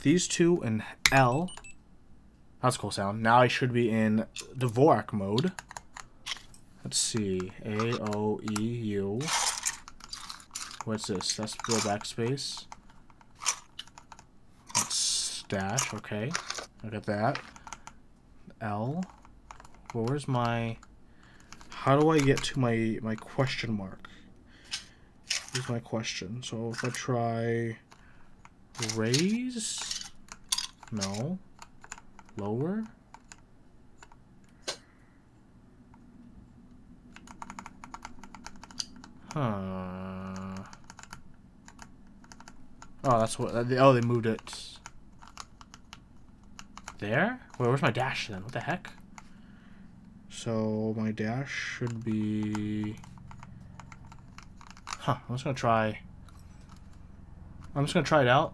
these two and L, that's a cool sound. Now I should be in Dvorak mode. Let's see, A-O-E-U. What's this? That's go backspace. That's dash, okay. Look at that. L. Well, where's my... How do I get to my question mark? Here's my question. So if I try raise, no, lower. Huh. Oh, that's what. Oh, they moved it there. Wait, where's my dash then? What the heck? So my dash should be... Huh, I'm just gonna try it out.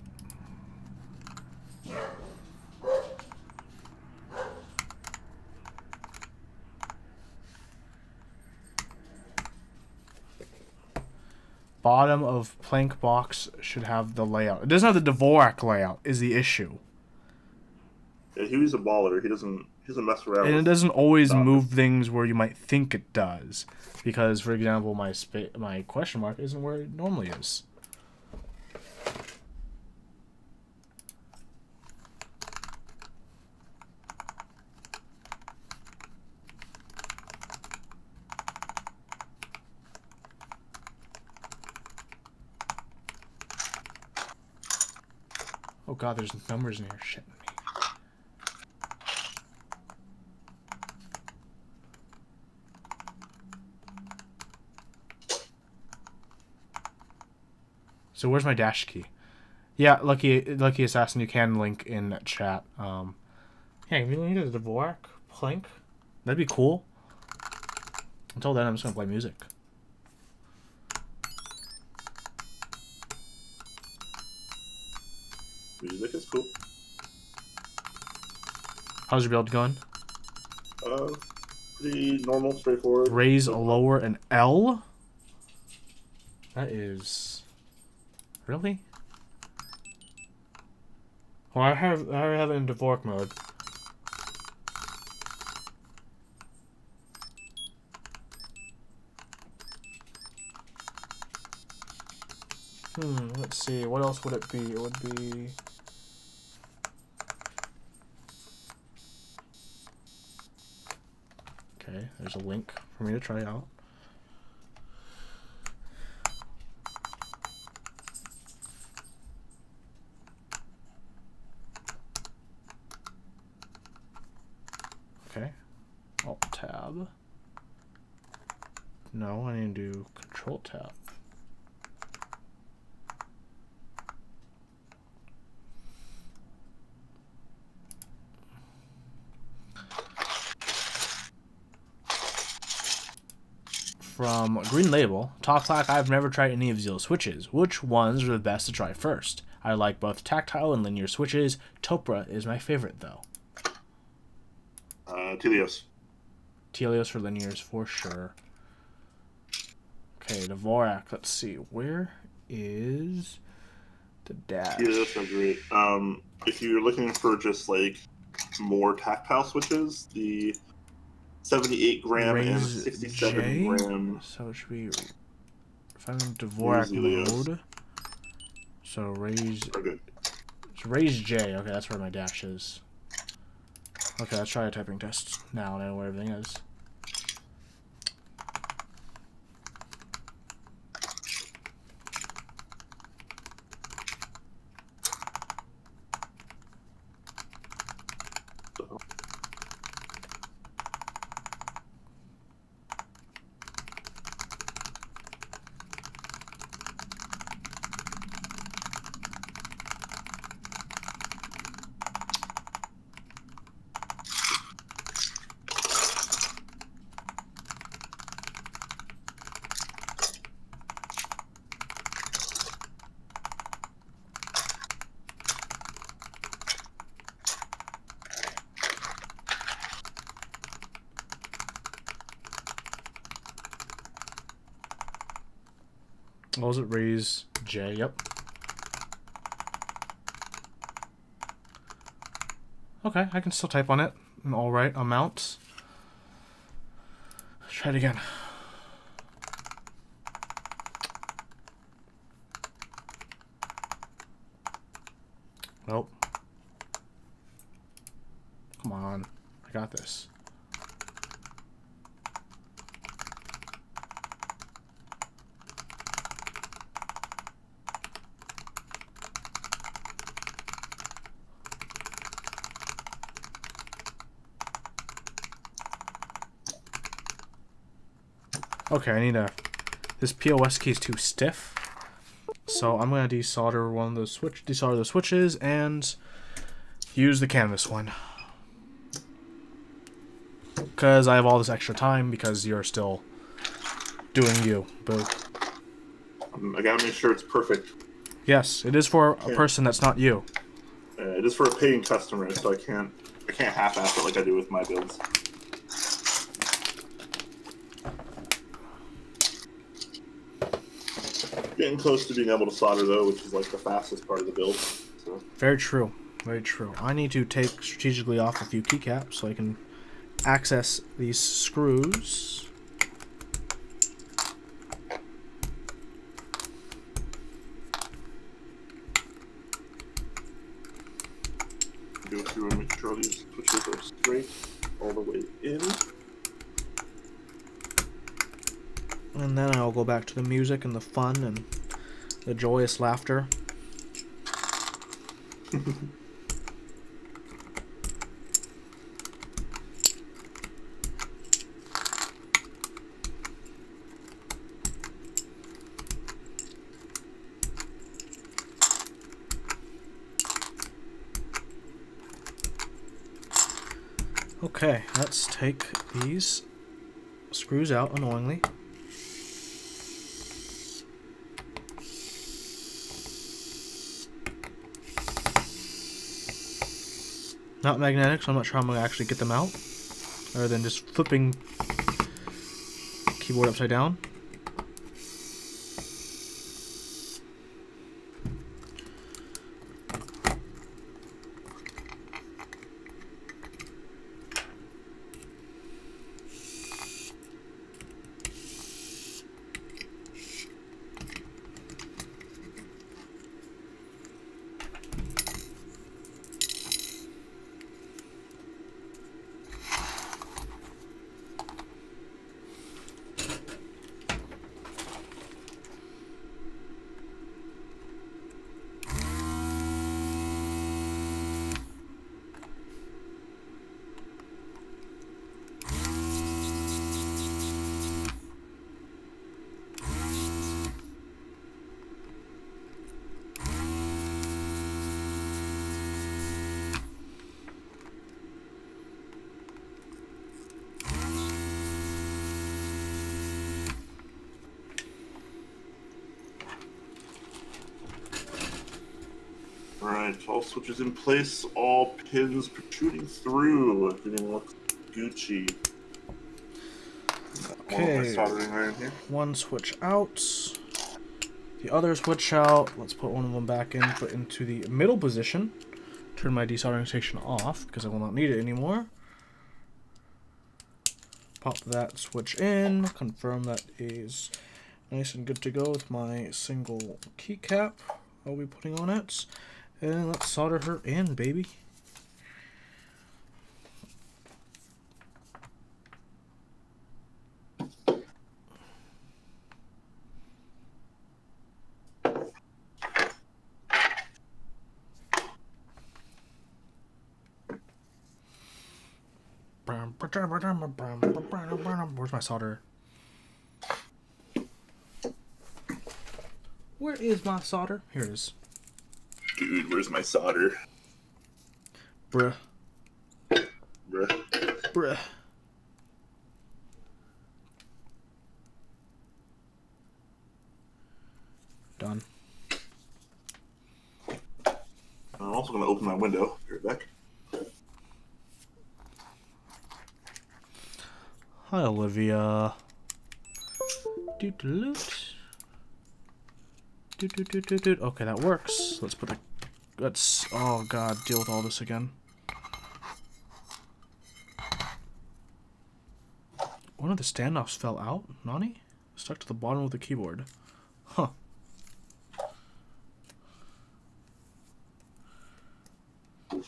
Bottom of plank box should have the layout. It doesn't have the Dvorak layout is the issue. Yeah, he's a baller. He doesn't mess around. And it doesn't always move things where you might think it does, because, for example, my question mark isn't where it normally is. Oh God, there's numbers in here. Shit. So where's my dash key? Yeah, lucky assassin, you can link in chat. Yeah, can you link to the Dvorak plank? That'd be cool. Until then, I'm just gonna play music. Music is cool. How's your build going? Pretty normal, straightforward. Raise, lower, and L. That is. Really? Well, I have it in Dvorak mode. Let's see. What else would it be? It would be... Okay, there's a link for me to try out. Okay, Alt-Tab. No, I need to do Control-Tab. from Green Label. Talk Clack, I've never tried any of Zeal's switches. Which ones are the best to try first? I like both tactile and linear switches. Topra is my favorite, though. Telios. Telios for linears, for sure. Okay, Dvorak. Let's see. Where is the dash? Telios are great. If you're looking for just, like, more tactile switches, the 78 gram and 67 gram. So it should be if I'm in Dvorak mode. So raise. So raise J. Okay, that's where my dash is. Okay, let's try a typing test now. I know where everything is. What was it? Raise J. Yep. Okay, I can still type on it. All right, amounts. Let's try it again. Nope. Come on, I got this. Okay, I need a. This POS key is too stiff, so I'm gonna desolder one of those desolder the switches and use the canvas one. Because I have all this extra time because you're still doing you, boo. I gotta make sure it's perfect. Yes, it is for a person that's not you. It is for a paying customer, so I can't half-ass it like I do with my builds. Getting close to being able to solder though, which is like the fastest part of the build. So. Very true. Very true. I need to take strategically off a few keycaps so I can access these screws. Go through and make sure these switches are straight all the way in. And then I'll go back to the music and the fun and the joyous laughter. Okay, let's take these screws out annoyingly. Not magnetic, so I'm not sure how I'm going to actually get them out. Other than just flipping keyboard upside down. Alright, all switches in place, all pins protruding through. Everything looks Gucci. Okay, soldering iron here. one switch out. The other switch out. Let's put one of them back in, put into the middle position. Turn my desoldering station off because I will not need it anymore. Pop that switch in, confirm that is nice and good to go with my single keycap I'll be putting on it. And let's solder her in, baby. Where's my solder? Where is my solder? Here it is. Dude, where's my solder? Bruh. Bruh. Bruh. Done. I'm also going to open my window. Be right back. Hi, Olivia. Okay, that works. Let's put the... Let's... Oh, God. Deal with all this again. One of the standoffs fell out? Nani? Stuck to the bottom of the keyboard. Huh. You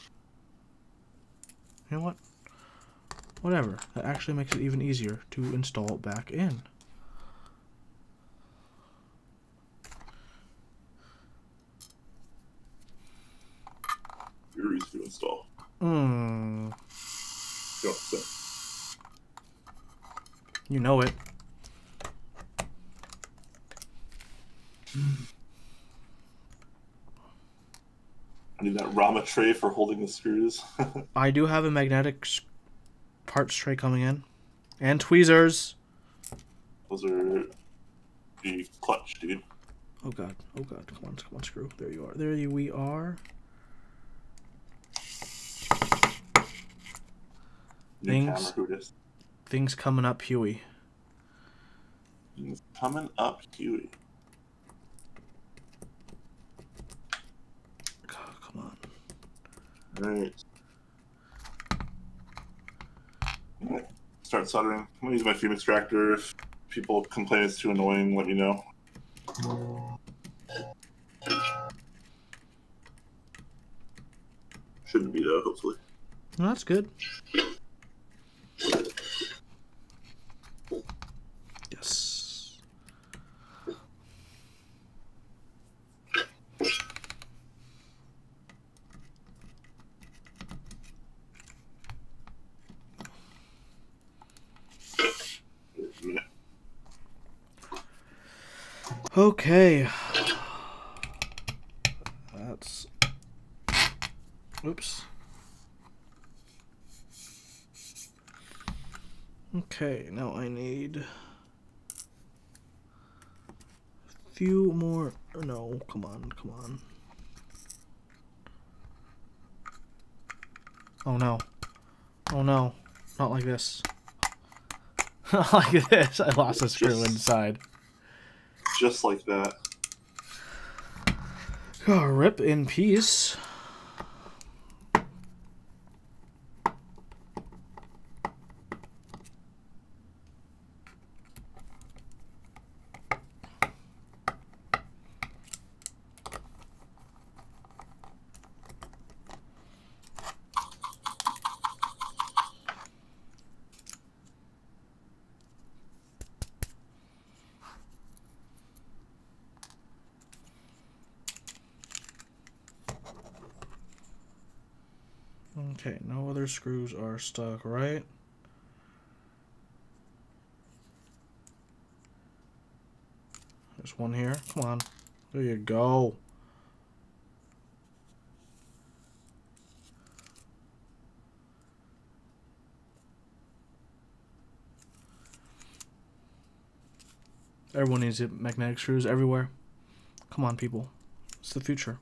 know what? Whatever. That actually makes it even easier to install back in. Very easy to install. Hmm. Go, so. You know it. I need that Rama tray for holding the screws. I do have a magnetic parts tray coming in. And tweezers. Those are the clutch, dude. Oh god. Oh god. Come on, screw. There you are. We are. Things coming up, Huey. Things coming up, Huey. Oh, come on. Alright. Start soldering. I'm gonna use my fume extractor. If people complain it's too annoying, let me know. Shouldn't be though, hopefully. Well, that's good. Yes. Okay. That's... Oops. Okay, now I need a few more. No, come on. Oh no. Oh no. Not like this. Not like this. I lost a screw inside. Just like that. Oh, rip in peace. Okay, no other screws are stuck, right? There's one here. Come on. There you go. Everyone needs magnetic screws everywhere. Come on, people. It's the future.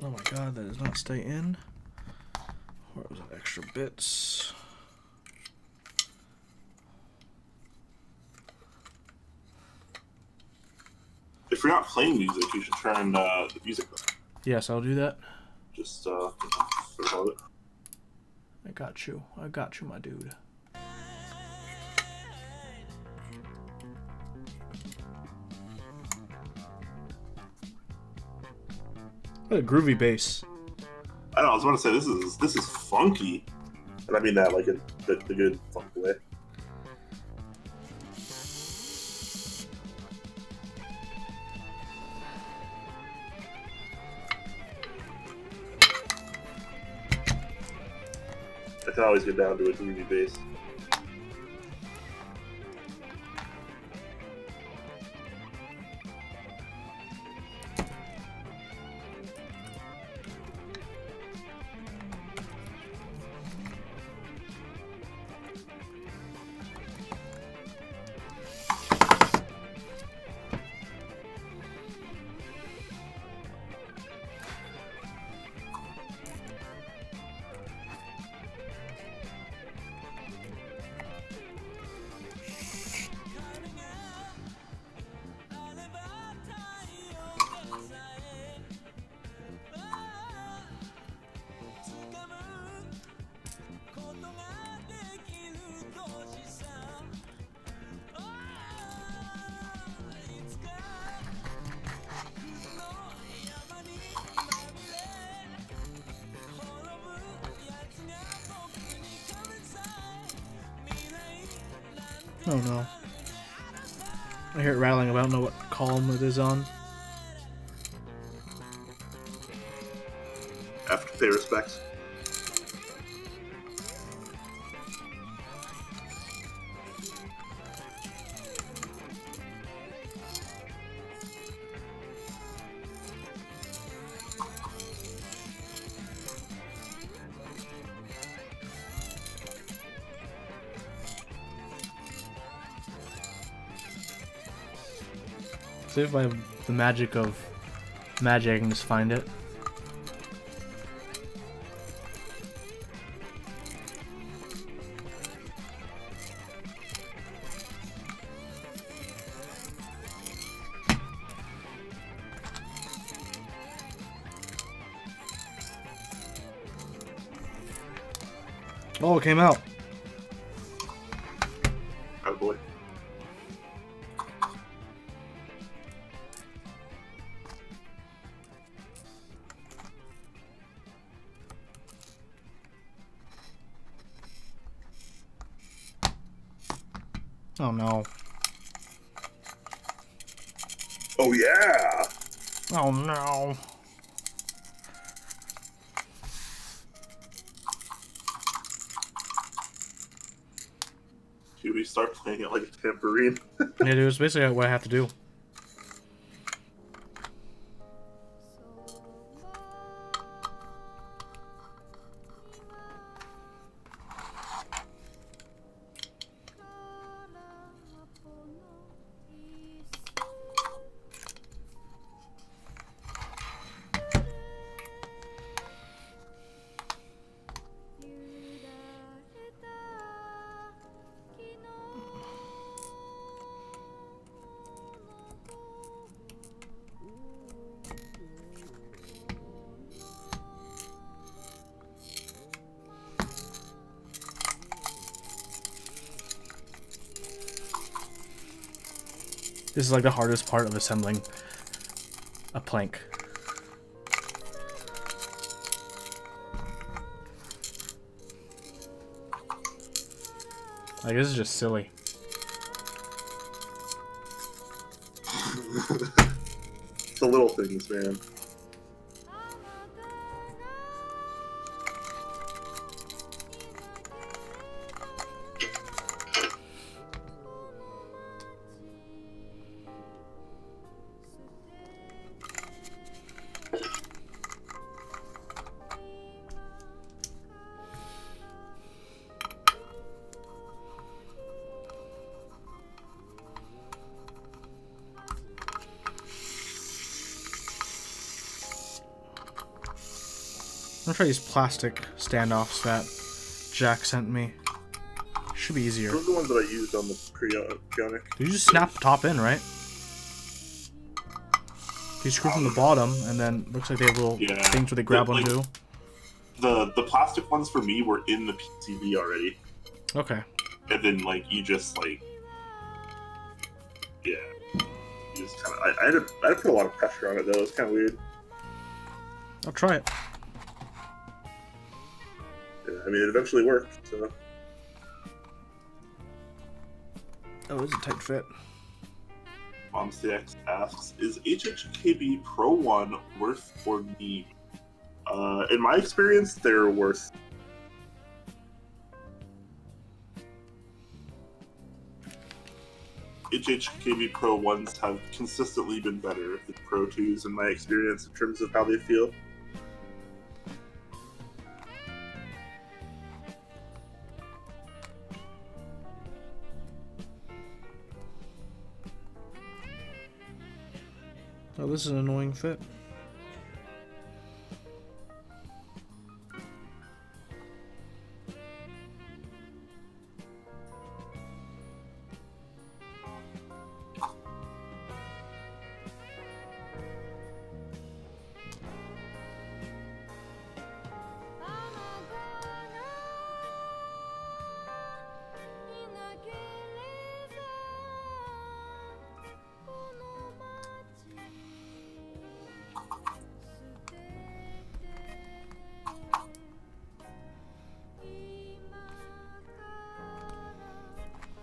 Oh my god, that does not stay in. Where was that extra bits? If you're not playing music, you should turn the music up. Yes, I'll do that. Just for it. I got you. I got you, my dude. What a groovy bass. I know. I was about to say this is funky, and I mean that like in the good funky way. I can always get down to a groovy bass. Oh no. I hear it rattling about, I don't know what column it is on. Have to pay respects. See if by the magic of magic I can just find it. Oh, it came out. Oh boy. Oh no. Oh yeah. Oh no. Should we start playing it like a tambourine? Yeah, dude, it's basically what I have to do. This is like the hardest part of assembling a plank. Like, this is just silly. It's the little things, man. I'm gonna try these plastic standoffs that Jack sent me. Should be easier. Those are the ones that I used on the Pionic. You just snap the top in, right? You screw from the bottom, and then looks like they have little things where they grab onto. The plastic ones for me were in the PCB already. Okay. And then like you just like you just kind of I had to put a lot of pressure on it though. It's kind of weird. I'll try it. Yeah, I mean it eventually worked. So. Oh, it's a tight fit. MomCX asks, is HHKB Pro 1 worth or need? In my experience, they're worth. HHKB Pro 1s have consistently been better than Pro 2s in my experience in terms of how they feel. Oh, this is an annoying fit.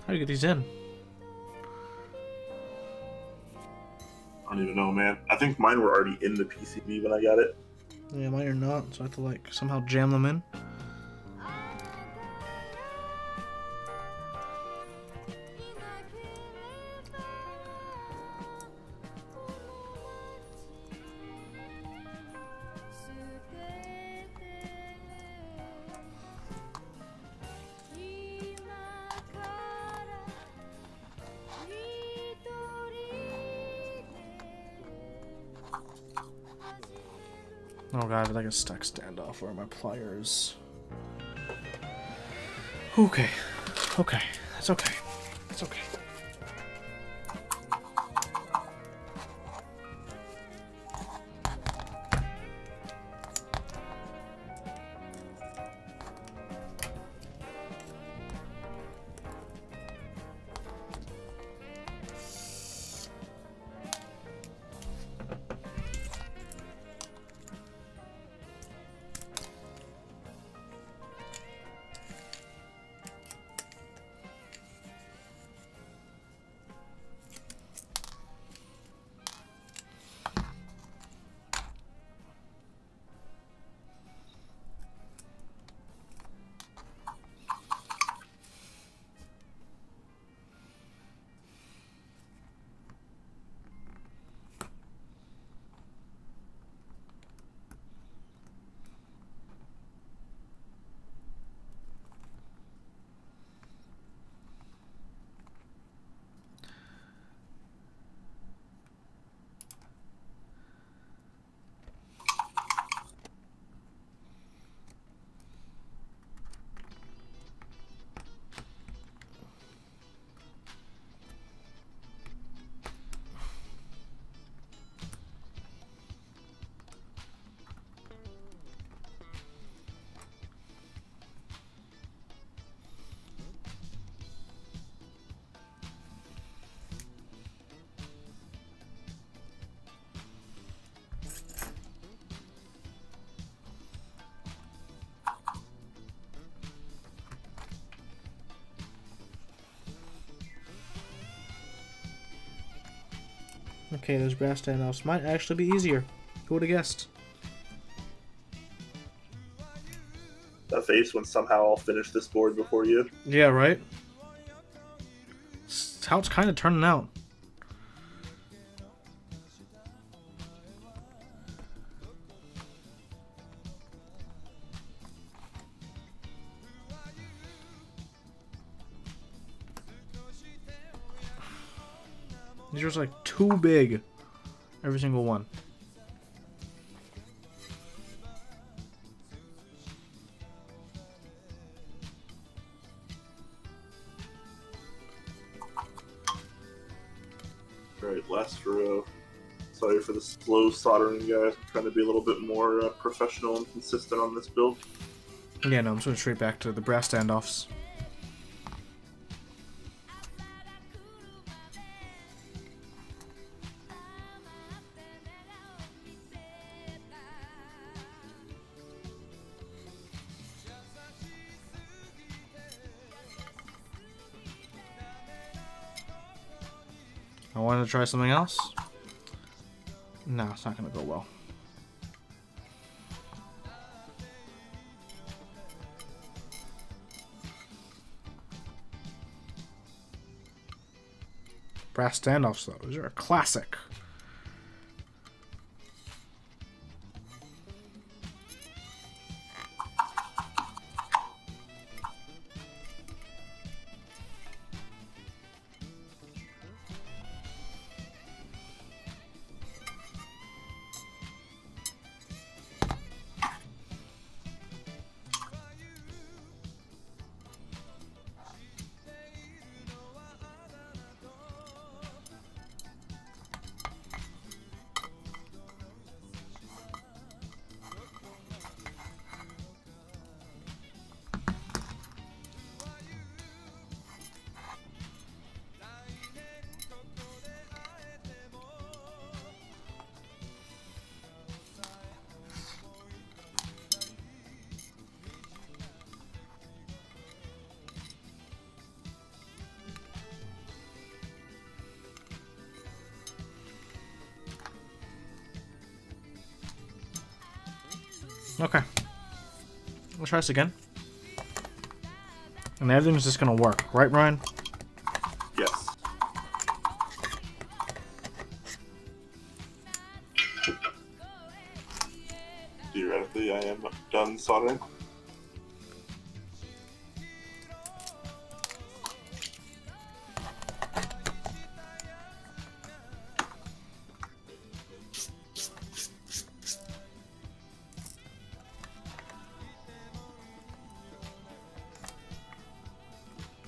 How do you get these in? I don't even know, man. I think mine were already in the PCB when I got it. Yeah, mine are not, so I have to like somehow jam them in. Oh god, I like a stuck standoff. Where are my pliers? Okay. Okay. It's okay. It's okay. Okay, those brass standoffs might actually be easier. Who would have guessed? That face when somehow I'll finish this board before you. Yeah, right? It's how it's kind of turning out. These are just like too big. Every single one. Alright, last row. Sorry for the slow soldering, guys. I'm trying to be a little bit more professional and consistent on this build. Yeah, no, I'm switching straight back to the brass standoffs. I wanted to try something else. No, it's not going to go well. Brass standoffs, though. Those are a classic. Okay. We'll try this again. And everything's just gonna work, right, Ryan? Yes. Theoretically, I am done soldering.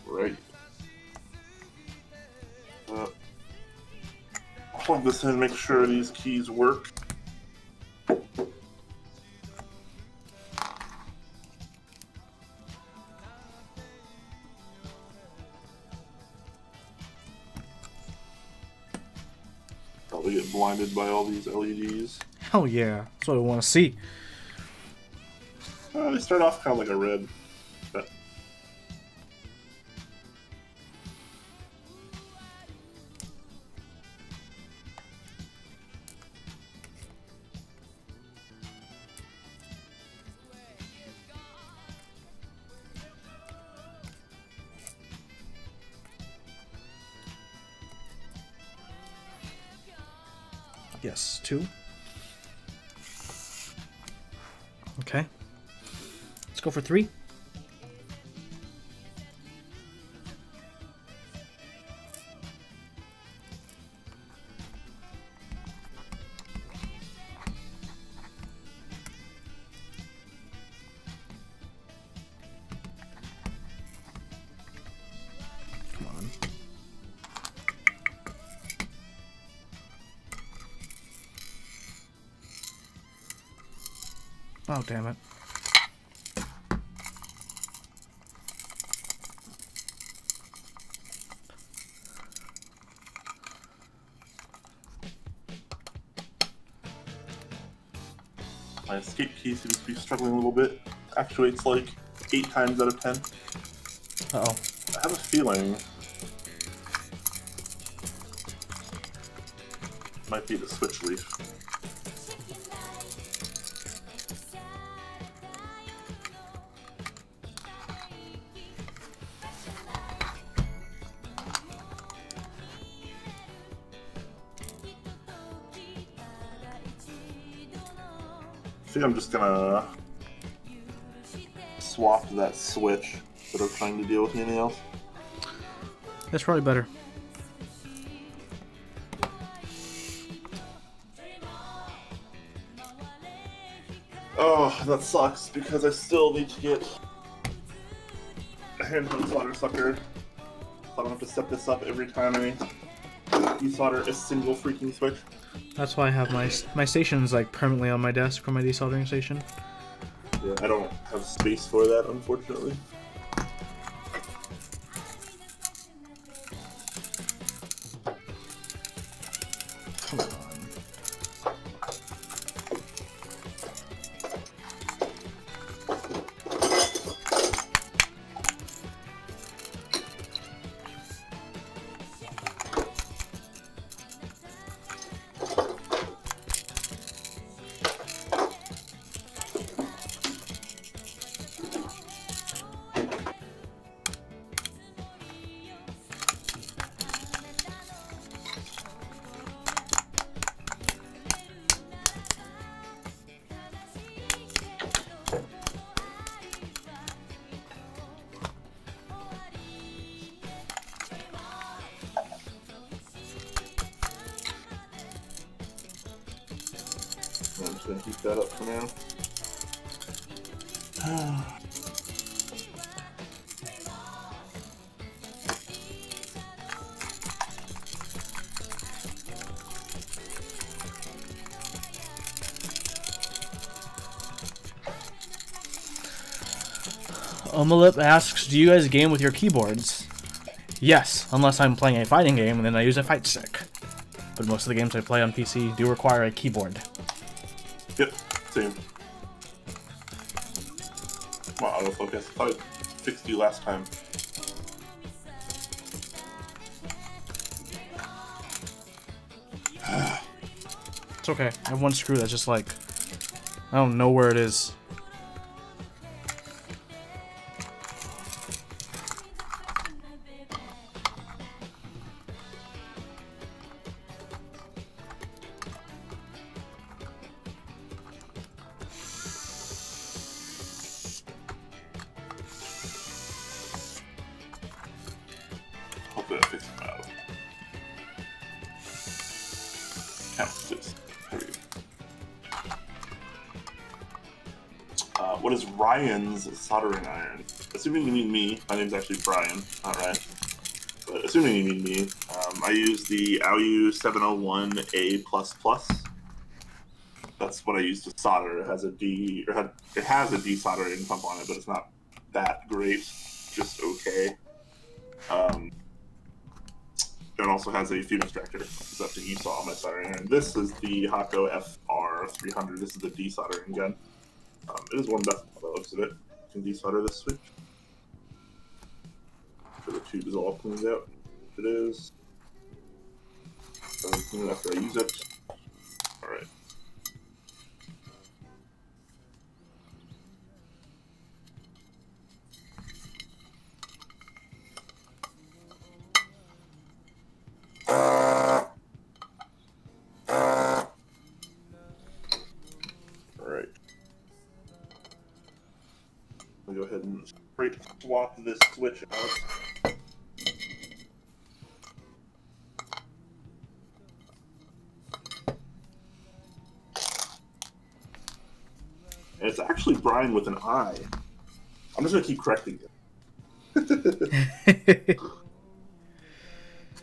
Right. Plug this in, make sure these keys work. Probably get blinded by all these LEDs. Hell yeah, that's what I want to see. They start off kind of like a red. But Yes, 2. Okay. Let's go for 3. Come on. Oh, damn it. my escape key seems to be struggling a little bit. Actuates like 8 times out of 10. Uh-oh. I have a feeling it might be the switch leaf. I think I'm just gonna swap to that switch instead of trying to deal with anything else. That's probably better. Oh, that sucks because I still need to get a handheld solder sucker. So I don't have to set this up every time I desolder a single freaking switch. That's why I have my station's like permanently on my desk for my desoldering station. Yeah, I don't have space for that, unfortunately. Come on. I'm just gonna heat that up for now. Omelip asks, do you guys game with your keyboards? Yes, unless I'm playing a fighting game and then I use a fight stick. But most of the games I play on PC do require a keyboard. Yep, same. Come on, autofocus. I thought I fixed you last time. It's okay. I have one screw that's just like, I don't know where it is. Hopefully that fixes it out. Count this. There we go. What is Ryan's soldering iron? Assuming you mean me, my name's actually Brian, not Ryan. But assuming you mean me, I use the AOU 701A++. That's what I use to solder. It has a D, or it has a desoldering pump on it, but it's not that great, just okay. It also has a fume extractor. It's up to ESAW on my soldering iron. This is the Hako FR300. This is the desoldering gun. It is warmed up by the looks of it. You can desolder this switch. Make sure the tube is all cleaned out. It is. Clean it after I use it. Alright. Alright. I'll go ahead and straight swap this switch out. And it's actually Brian with an I. I'm just gonna keep correcting it.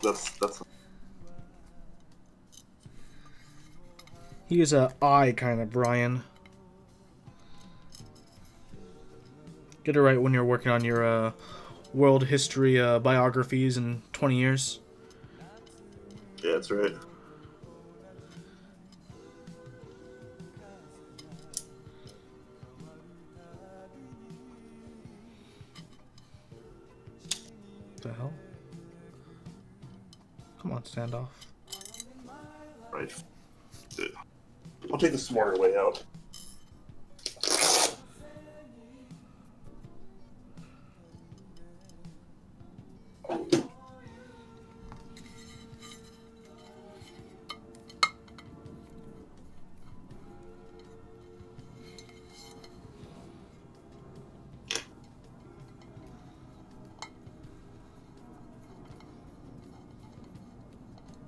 That's. He is a I kind of Brian. Get it right when you're working on your world history biographies in 20 years. Yeah, that's right. What the hell? Come on, standoff. Right. I'll take the smarter way out.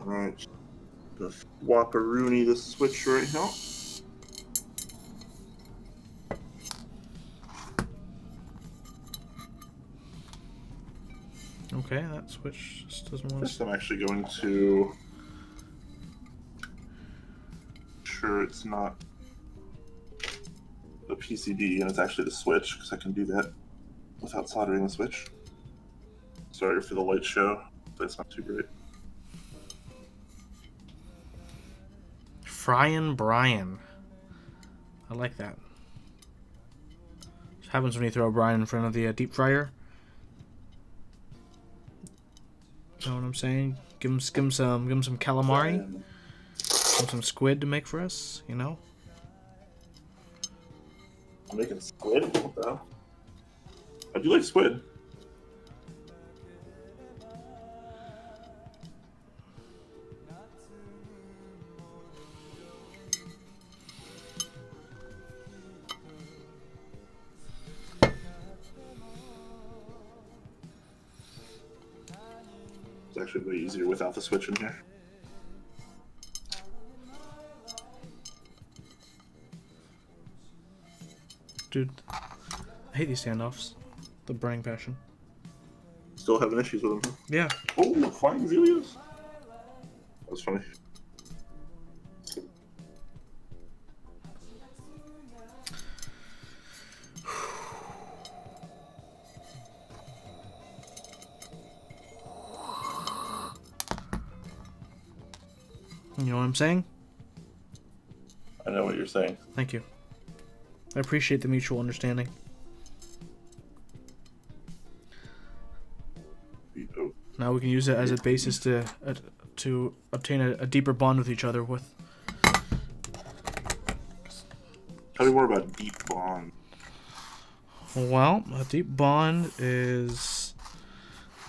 Alright. The Whopperoonie the switch right now. Okay, that switch just doesn't want First, I'm actually going to... Sure, it's not the PCB and it's actually the switch, because I can do that without soldering the switch. Sorry for the light show, but it's not too great. Fryin' Brian. I like that. What happens when you throw a Brian in front of the deep fryer? You know what I'm saying? Give him some calamari, give him some squid to make for us. You know. I'm making squid? What the hell? I do like squid. It's actually way easier without the switch in here. Dude, I hate these standoffs. The burning passion. Still having issues with them, huh? Yeah. Oh, flying Zelios. That was funny. You know what I'm saying? I know what you're saying. Thank you. I appreciate the mutual understanding. Oh. Now we can use it as a basis to obtain a deeper bond with each other with. Tell me more about deep bond. Well, a deep bond is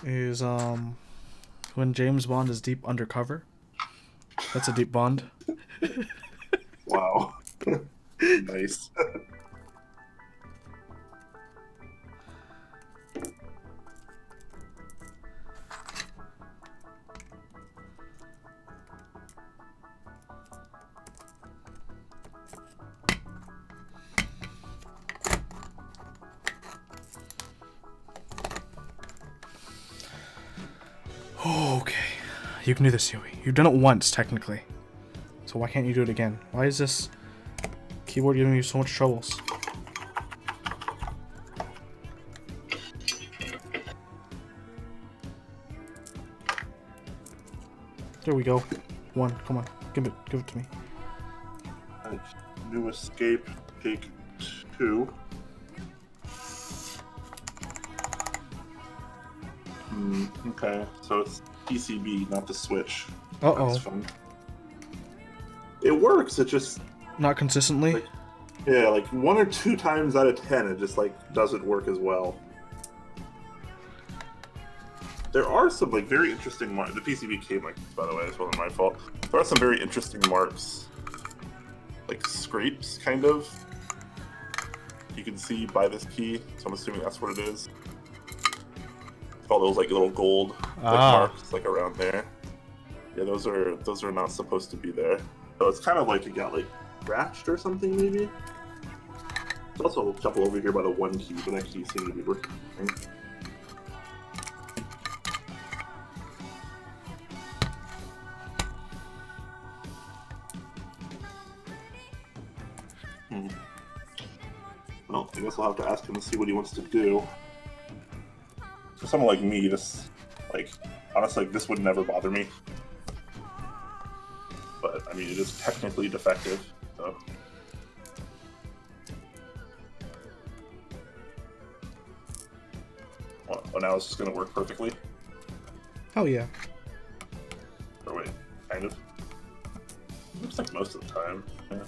when James Bond is deep undercover. That's a deep bond. Wow. Nice. Okay. You can do this, Huey. You've done it once, technically. So why can't you do it again? Why is this keyboard giving you so much troubles? There we go. One. Come on. Give it to me. New escape. Take 2. Okay, so it's PCB, not the switch. Uh-oh. That's fun. It works, it just... Not consistently? Like, yeah, like 1 or 2 times out of 10, it just, like, doesn't work as well. There are some, like, very interesting marks. The PCB came like this, by the way, it wasn't my fault. There are some very interesting marks. Like, scrapes, kind of. You can see by this key, so I'm assuming that's what it is. All those like little gold marks like around there. Yeah, those are not supposed to be there. So it's kind of like it got like scratched or something maybe. There's also a couple over here by the 1 key, but that key seemed to be working. Well, I guess I'll have to ask him and see what he wants to do. For someone like me, this, like, honestly, like, this would never bother me. But, I mean, it is technically defective, so. Well, now it's just gonna work perfectly? Oh, yeah. Or wait, kind of? Looks like most of the time, yeah.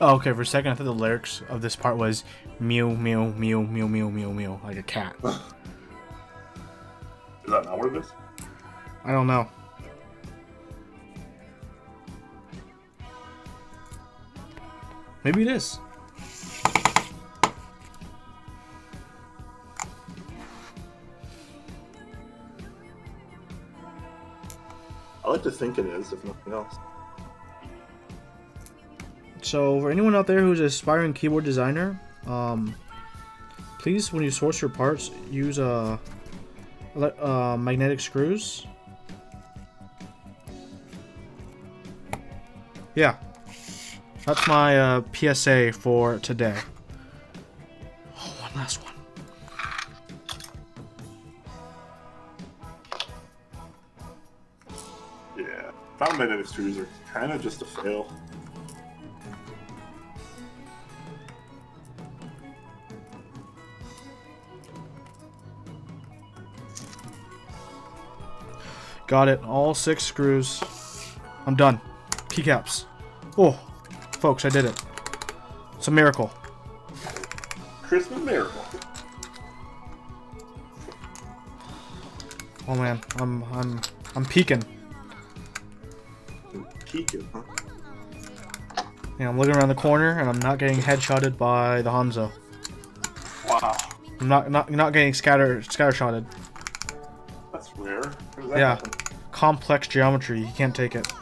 Oh, okay, for a second I thought the lyrics of this part was mew, mew, mew, mew, mew, mew, mew, like a cat. Is that not what it is? I don't know. Maybe it is. I like to think it is, if nothing else. So for anyone out there who's an aspiring keyboard designer, please, when you source your parts, use magnetic screws. Yeah, that's my PSA for today. Oh, one last one. Yeah, found magnetic screws are kind of just a fail. Got it. All 6 screws. I'm done. Keycaps. Oh, folks, I did it. It's a miracle. Christmas miracle. Oh man, I'm peeking. Peeking, huh? Yeah, I'm looking around the corner and I'm not getting headshotted by the Hanzo. Wow. I'm not getting scattershotted. That's rare. How does that Yeah. happen? Complex geometry. You can't take it.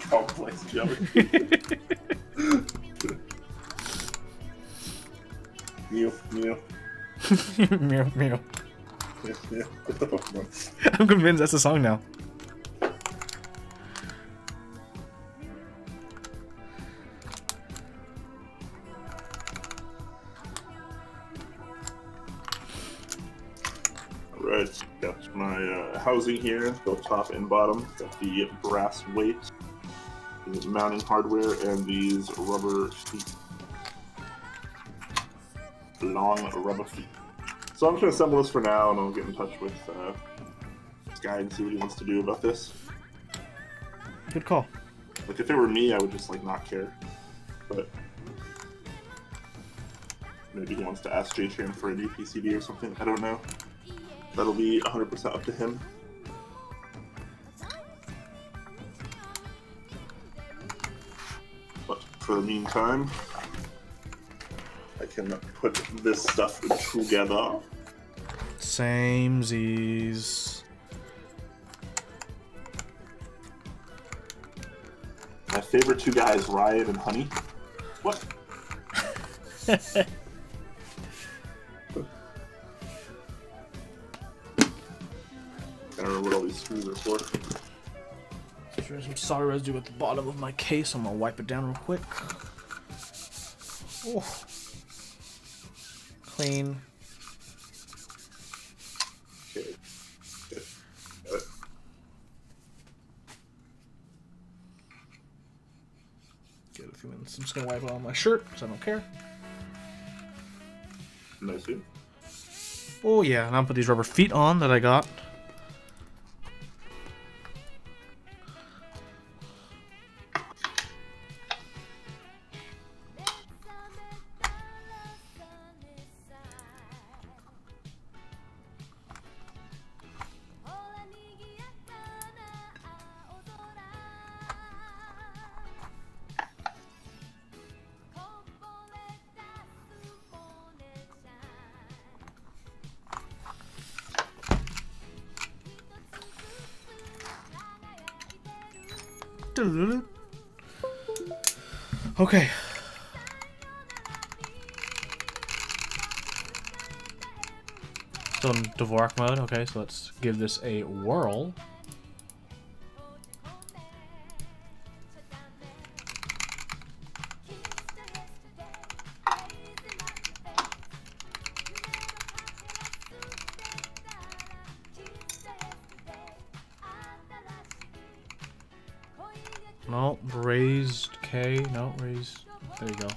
Complex geometry. Mew, mew. Meow, meow. Yeah, yeah. What the Pokemon? I'm convinced that's a song now. Alright, got my housing here, both top and bottom. Got the brass weight, the mounting hardware, and these rubber feet. Long rubber feet. So I'm just going to assemble this for now, and I'll get in touch with this guy and see what he wants to do about this. Good call. Like, if it were me, I would just, like, not care. But maybe he wants to ask J-Chan for a new PCB or something. I don't know. That'll be 100% up to him. But for the meantime, I can put this stuff together. Samesies. My favorite 2 guys, Riot and Honey. What? I don't know what all these screws are for. There's some solder residue at the bottom of my case. I'm gonna wipe it down real quick. Oh. Clean. Okay. Got it. Give it a few minutes. I'm just gonna wipe it on my shirt because I don't care. Nice, dude. Oh yeah, and I'll put these rubber feet on that I got. Okay. Still in Dvorak mode. Okay, so let's give this a whirl. No, raised K. No, raised. There you go.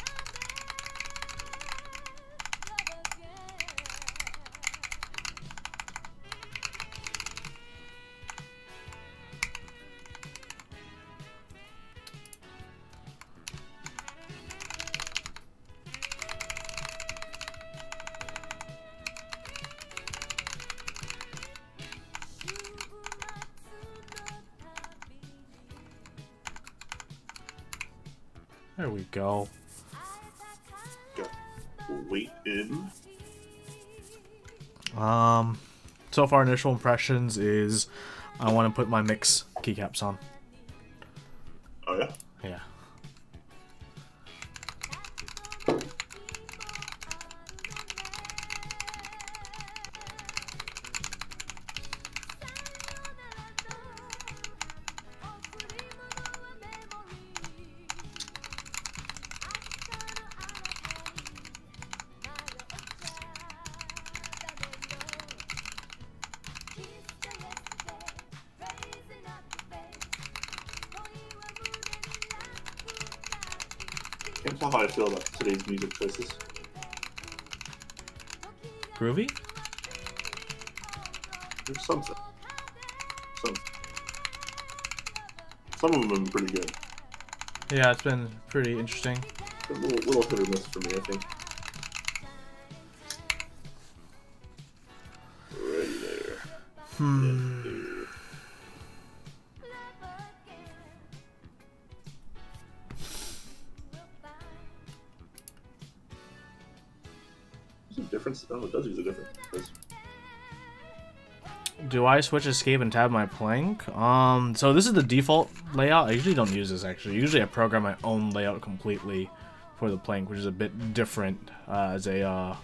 There we go. Got weight in. So far initial impressions is I want to put my mix keycaps on. Oh yeah? Yeah. Can't tell how I feel about today's music choices. Groovy? There's something. Some of them have been pretty good. Yeah, it's been pretty interesting. A little hit or miss for me, I think. Right there. There's a difference. Oh, it does use a difference. Do I switch escape and tab my plank? So this is the default layout. I usually don't use this actually. Usually I program my own layout completely for the plank, which is a bit different as a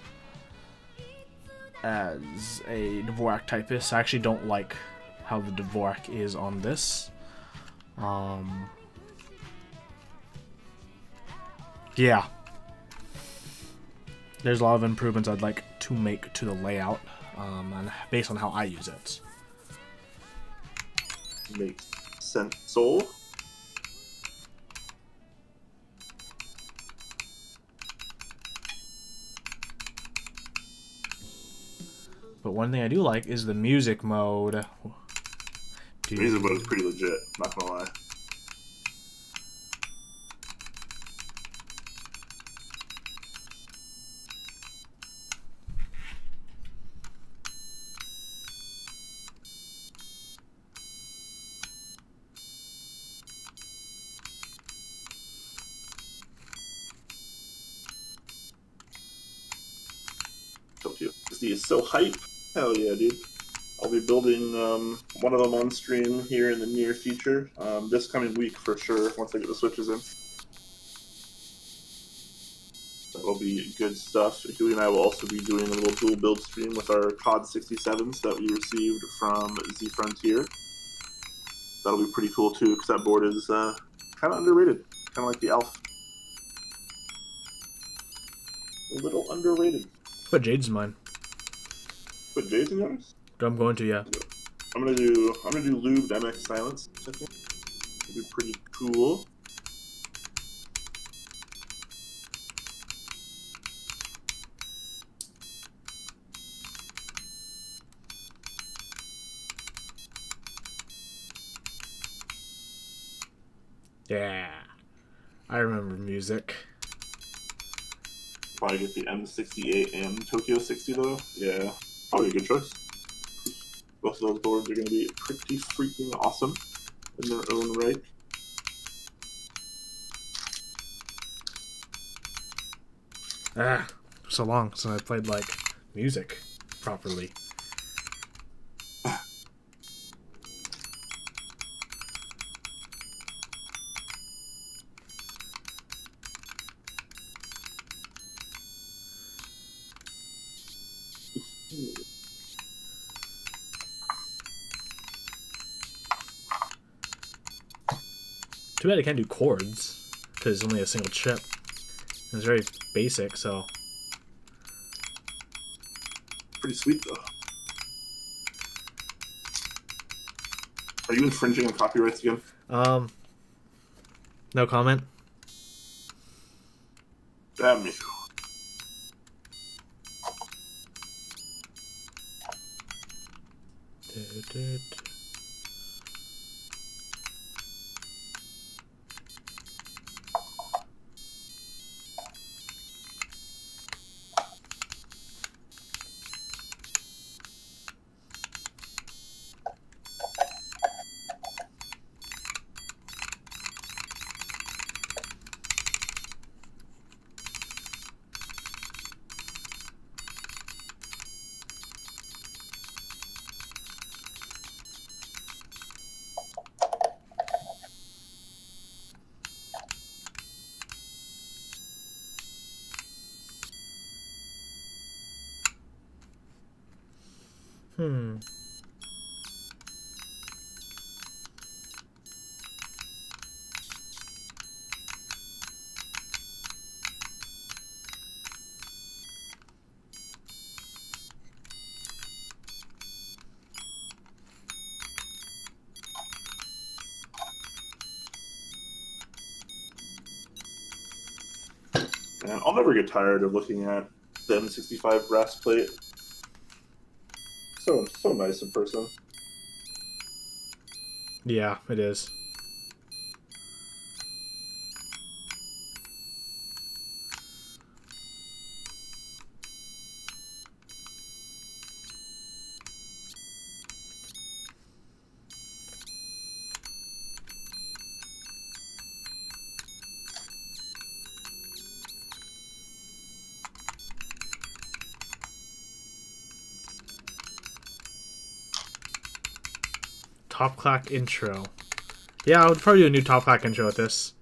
Dvorak typist. I actually don't like how the Dvorak is on this. Yeah. There's a lot of improvements I'd like to make to the layout. And based on how I use it. Makes sense. Soul. But one thing I do like is the music mode. Music mode is pretty legit, not gonna lie. He is so hype. Hell yeah, dude. I'll be building one of them on stream here in the near future. This coming week for sure, once I get the switches in. That'll be good stuff. Huey and I will also be doing a little dual build stream with our COD 67s that we received from Z Frontier. That'll be pretty cool too, because that board is kind of underrated. Kind of like the Alf. A little underrated. But Jade's in mine. Put Jade's in yours? I'm going to, yeah. I'm gonna do lubed MX Silence, I think. It'll be pretty cool. Yeah. I remember music. Probably get the M68 and Tokyo 60 though. Yeah. Probably a good choice. Both of those boards are going to be pretty freaking awesome in their own right. So long since I played, like, music properly. Too bad I can't do chords, because it's only a single chip. It's very basic, so... Pretty sweet, though. Are you infringing on copyrights again? No comment. Damn you. And I'll never get tired of looking at the M65 brass plate. So nice in person. Yeah, it is. Top Clack intro. Yeah, I would probably do a new Top Clack intro with this.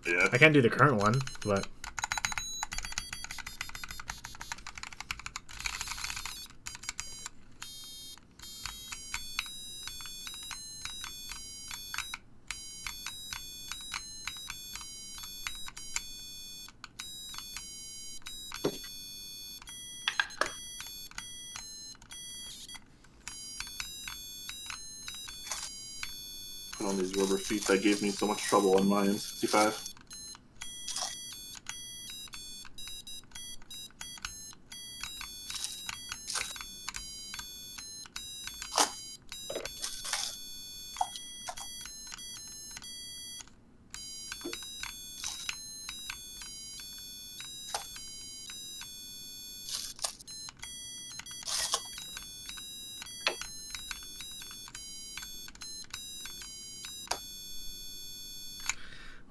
Yeah. I can't do the current one, but... On these rubber feet that gave me so much trouble on my N65.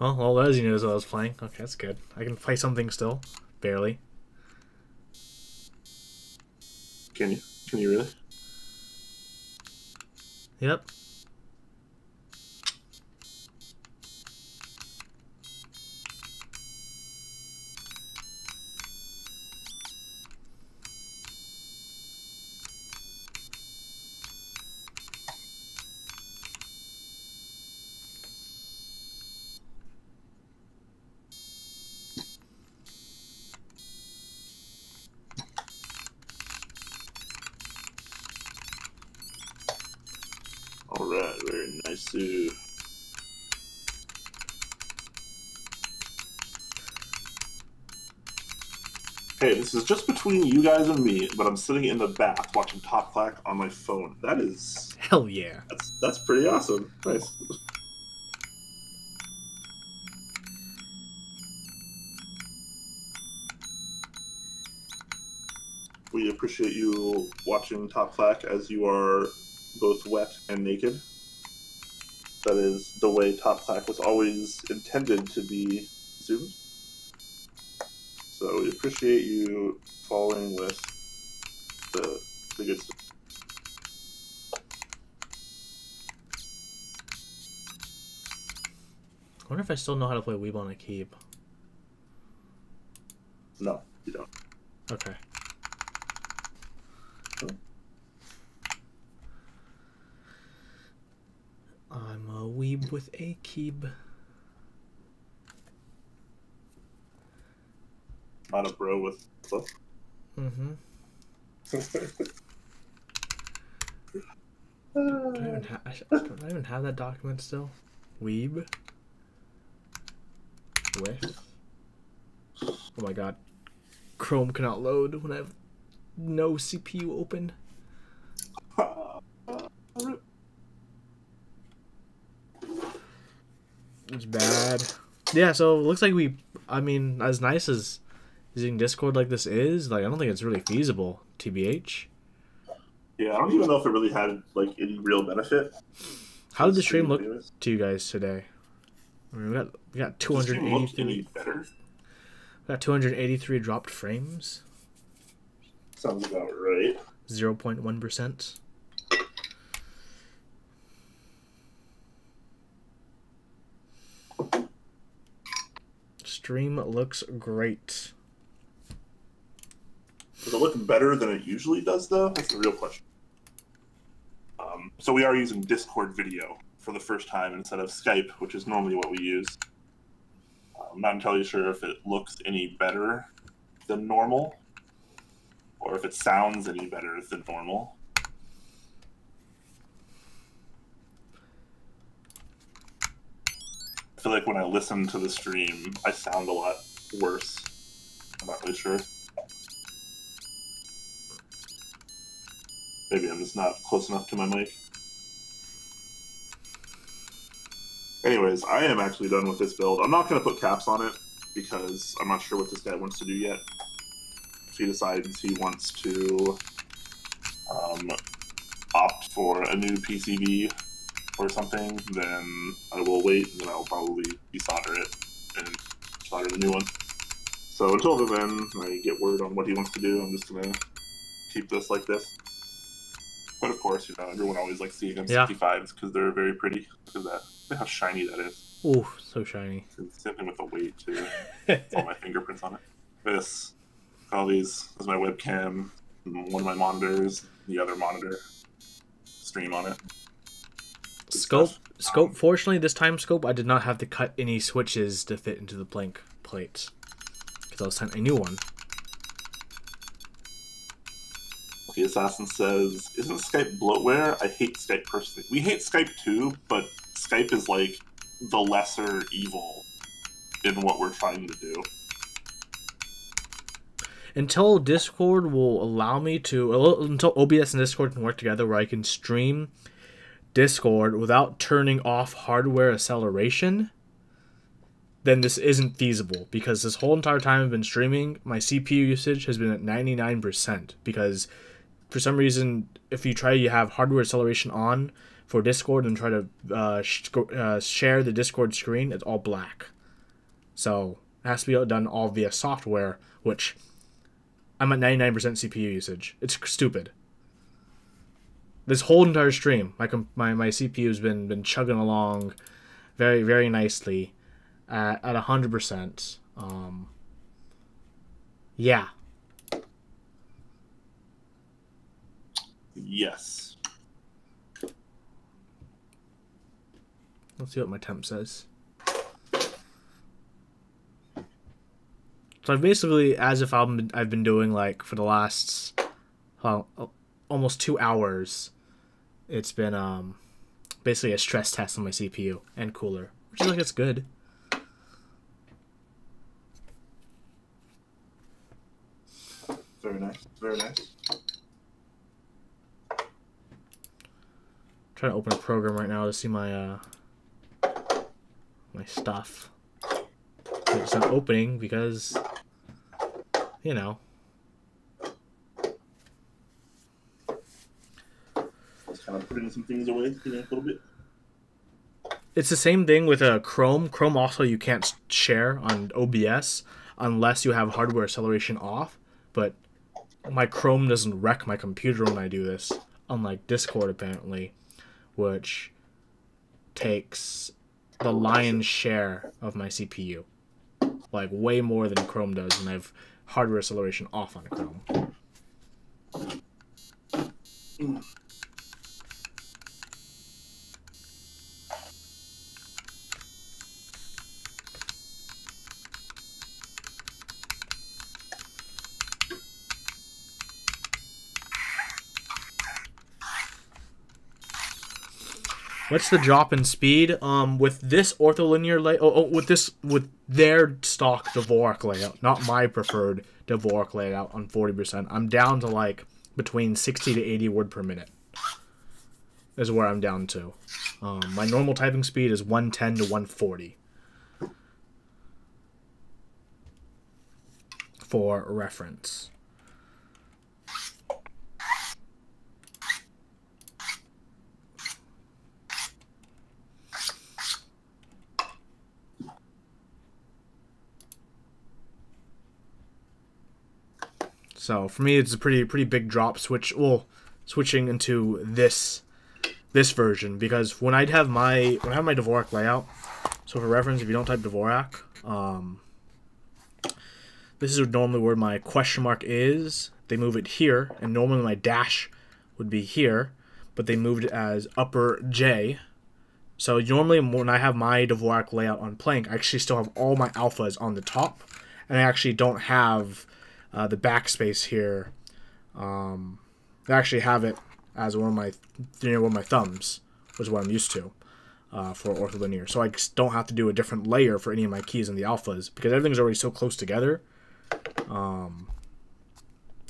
Well, all Leslie knows what I was playing. Okay, that's good. I can play something still. Barely. Can you? Can you really? Yep. Alright, very nice. Hey, this is just between you guys and me, but I'm sitting in the bath watching Top Clack on my phone. That is... Hell yeah. That's pretty awesome. Nice. We appreciate you watching Top Clack as you are both wet and naked. That is the way Top Clack was always intended to be consumed. So we appreciate you following with the good stuff. I wonder if I still know how to play Weeb on a Keep. No, you don't. Okay. Oh. I'm a Weeb with a Keeb. Not a bro with book. Mm-hmm. Don't I even have that document still? Weeb. With. Oh my god. Chrome cannot load when I have no CPU open. It's bad. Yeah, so it looks like I mean, as nice as using Discord like this is, like, I don't think it's really feasible, TBH. Yeah, I don't even know if it really had, like, any real benefit. How did the stream look to you guys today? I mean, we got 283. Any better? We got 283 dropped frames. Sounds about right. 0.1%. Stream looks great. Does it look better than it usually does, though? That's the real question. So we are using Discord video for the first time instead of Skype, which is normally what we use. I'm not entirely sure if it looks any better than normal, or if it sounds any better than normal. I feel like when I listen to the stream, I sound a lot worse I'm not really sure. Maybe I'm just not close enough to my mic. Anyways, I am actually done with this build. I'm not going to put caps on it because I'm not sure what this guy wants to do yet. If he decides he wants to opt for a new PCB or something, then I will wait, and then I'll probably desolder it and solder the new one. So until then, I get word on what he wants to do. I'm just going to keep this like this. But of course, you know, everyone always likes the M65s because they're very pretty. Look at that. Look at how shiny that is. Ooh, so shiny. Same thing with the weight, too. It's all my fingerprints on it. This. All these. This is my webcam. One of my monitors. The other monitor. Stream on it. Scope. Fortunately, this time scope, I did not have to cut any switches to fit into the plank plates. Because I was sent a new one. The Assassin says, isn't Skype bloatware? I hate Skype personally. We hate Skype too, but Skype is like the lesser evil in what we're trying to do. Until Discord will allow me to, until OBS and Discord can work together where I can stream Discord without turning off hardware acceleration, then this isn't feasible. Because this whole entire time I've been streaming, my CPU usage has been at 99% because for some reason, if you try to have hardware acceleration on for Discord and try to share the Discord screen, it's all black. So it has to be done all via software, which I'm at 99% CPU usage. It's stupid. This whole entire stream, my CPU's been chugging along very, very nicely at 100%. Yeah. Yes. Let's see what my temp says. So I've basically, as if I've been doing like for the last almost 2 hours, it's been basically a stress test on my CPU and cooler, which is like it's good. Very nice. Very nice. Trying to open a program right now to see my my stuff. It's not opening because, you know. Just kind of putting some things away, you know, a little bit. It's the same thing with Chrome. Chrome also you can't share on OBS unless you have hardware acceleration off. But my Chrome doesn't wreck my computer when I do this, unlike Discord apparently, which takes the lion's share of my CPU. Like, way more than Chrome does, and I have hardware acceleration off on Chrome. What's the drop in speed? With this ortholinear layout, with their stock Dvorak layout, not my preferred Dvorak layout on 40%, I'm down to like between 60 to 80 word per minute. Is where I'm down to. My normal typing speed is 110 to 140. For reference. So for me, it's a pretty big drop switching into this version, because when I have my Dvorak layout. So for reference, if you don't type Dvorak, this is normally where my question mark is. They move it here, and normally my dash would be here, but they moved it as upper J. So normally when I have my Dvorak layout on Plank, I actually still have all my alphas on the top, and I actually don't have the backspace here. I actually have it as one of my thumbs, which is what I'm used to for ortholinear. So I just don't have to do a different layer for any of my keys in the alphas, because everything's already so close together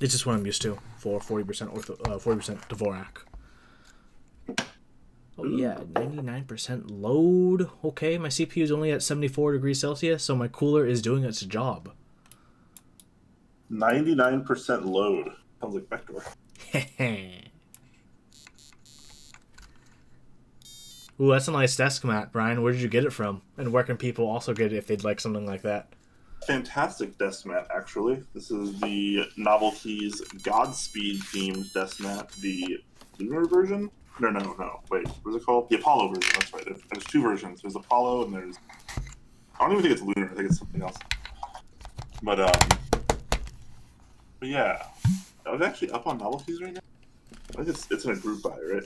It's just what I'm used to for 40% 40% Dvorak. Oh yeah, 99% load. Okay, my CPU is only at 74 degrees Celsius, so my cooler is doing its job. 99% load. Sounds like Vector. Ooh, that's a nice desk mat, Brian. Where did you get it from? And where can people also get it if they'd like something like that? Fantastic desk mat, actually. This is the Novelties Godspeed themed desk mat, the lunar version. No. Wait, what is it called? The Apollo version. That's right. There's two versions. There's Apollo and there's. I don't even think it's lunar. I think it's something else. But yeah, I was actually up on Novelties right now. I think it's in a group buy, right?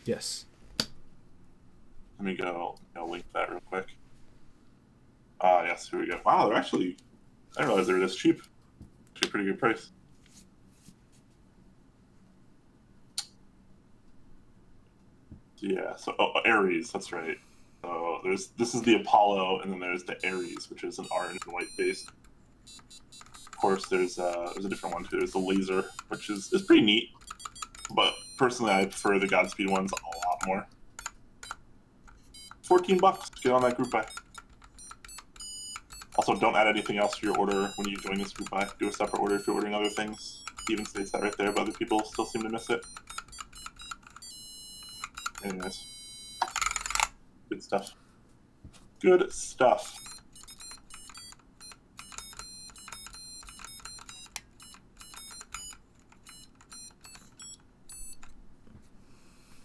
Yes. Let me go. I'll link that real quick. Yes, here we go. Wow, they're actually. I didn't realize they were this cheap. Actually, a pretty good price. Yeah. So Aries, that's right. So this is the Apollo, and then there's the Aries, which is an orange and white base. Of course, there's a different one too. There's the Laser, which is pretty neat. But personally, I prefer the Godspeed ones a lot more. $14. Get on that group buy. Also, don't add anything else to your order when you join this group buy. Do a separate order if you're ordering other things. It even states that right there, but other people still seem to miss it. Anyways. Good stuff. Good stuff.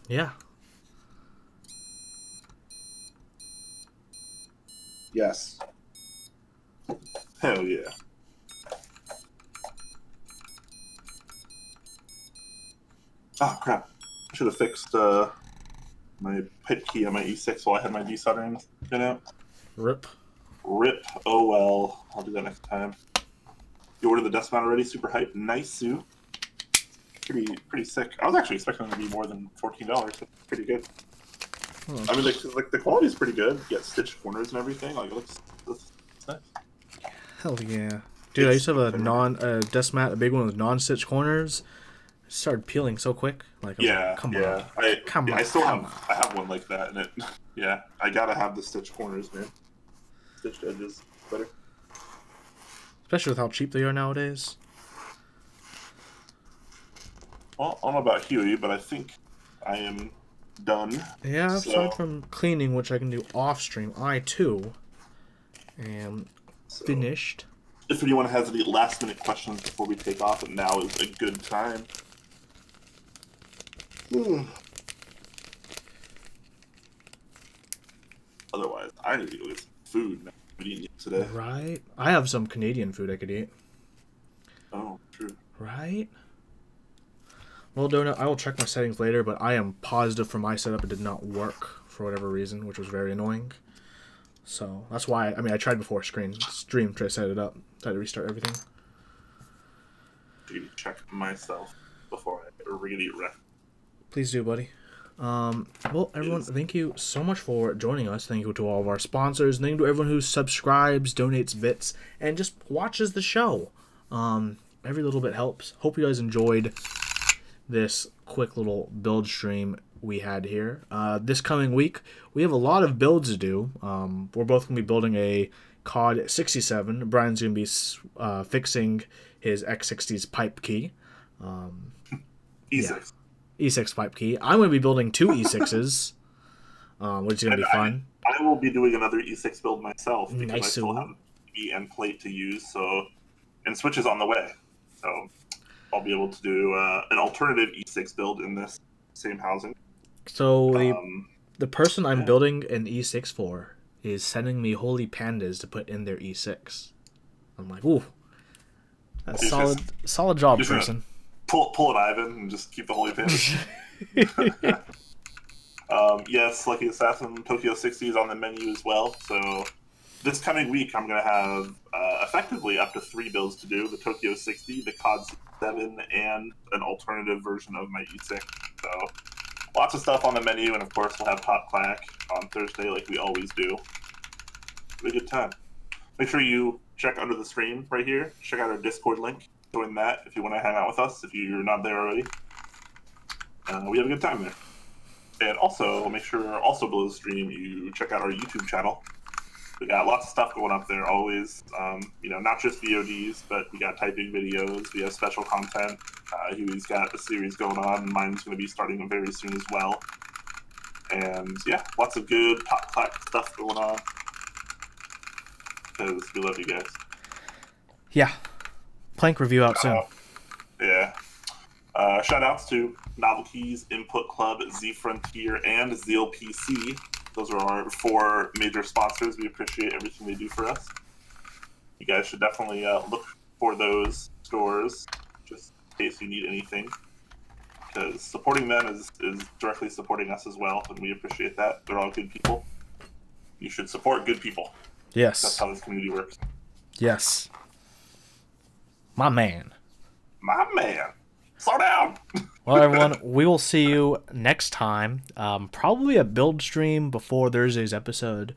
Yeah. Yes. Hell yeah. Oh crap. I should have fixed my pipe key on my E6 while I had my desoldering pin out. Rip. Rip. Oh well. I'll do that next time. You ordered the desk mount already? Super hype. Nice, Sue. Pretty sick. I was actually expecting them to be more than $14. That's pretty good. Hmm. I mean, like the quality's pretty good. You get stitched corners and everything. Like it looks nice. Hell yeah. Dude, I used to have a desk mat, a big one with non-stitch corners. It started peeling so quick. Like, come on. I still have one like that, and it. Yeah, I gotta have the stitched corners, man. Stitched edges, better. Especially with how cheap they are nowadays. Well, I don't know about Huey, but I think I am done. Yeah, aside from cleaning, which I can do off stream, I too am finished. If anyone has any last minute questions before we take off, and now is a good time. Otherwise, I need to go get some food. We didn't eat today. Right? I have some Canadian food I could eat. Oh, true. Right? Well, Donut, I will check my settings later, but I am positive for my setup it did not work for whatever reason, which was very annoying. So that's why, I mean, I tried before stream to set it up, tried to restart everything. I need to check myself before I really wreck. Please do, buddy. Well, everyone, thank you so much for joining us. Thank you to all of our sponsors. Thank you to everyone who subscribes, donates bits, and just watches the show. Every little bit helps. Hope you guys enjoyed this quick little build stream we had here. This coming week, we have a lot of builds to do. We're both going to be building a COD 67. Brian's going to be fixing his X60's pipe key. E6. Yeah. E6 pipe key. I'm going to be building two E6s, which is going to be fun. I will be doing another E6 build myself because Nice. I still have E and plate to use, and Switch is on the way. So I'll be able to do an alternative E6 build in this same housing. So the person I'm building an E6 for is sending me holy pandas to put in their E6. I'm like, ooh, that's solid job, person. Pull an Ivan and just keep the holy pandas. Yes, Lucky Assassin Tokyo 60 is on the menu as well. So this coming week, I'm going to have effectively up to 3 builds to do: the Tokyo 60, the COD 7, and an alternative version of my E6. So lots of stuff on the menu, and of course we'll have Top Clack on Thursday like we always do. Really good time. Make sure you check under the stream right here. Check out our Discord link. Join that if you want to hang out with us, if you're not there already. We have a good time there. And also, make sure also below the stream you check out our YouTube channel. We got lots of stuff going up there always. You know, not just VODs, but we got typing videos. We have special content. Huey's got a series going on. Mine's going to be starting very soon as well. And yeah, lots of good Clack stuff going on. Because we love you guys. Yeah. Plank review out soon. Yeah. Shout outs to Novel Keys, Input Club, Z Frontier, and Zeal PC. Those are our 4 major sponsors. We appreciate everything they do for us. You guys should definitely look for those stores just in case you need anything. Because supporting them is directly supporting us as well, and we appreciate that. They're all good people. You should support good people. Yes. That's how this community works. Yes. My man. My man. Slow down. Well, everyone, we will see you next time. Probably a build stream before Thursday's episode.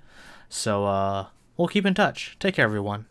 So, we'll keep in touch. Take care, everyone.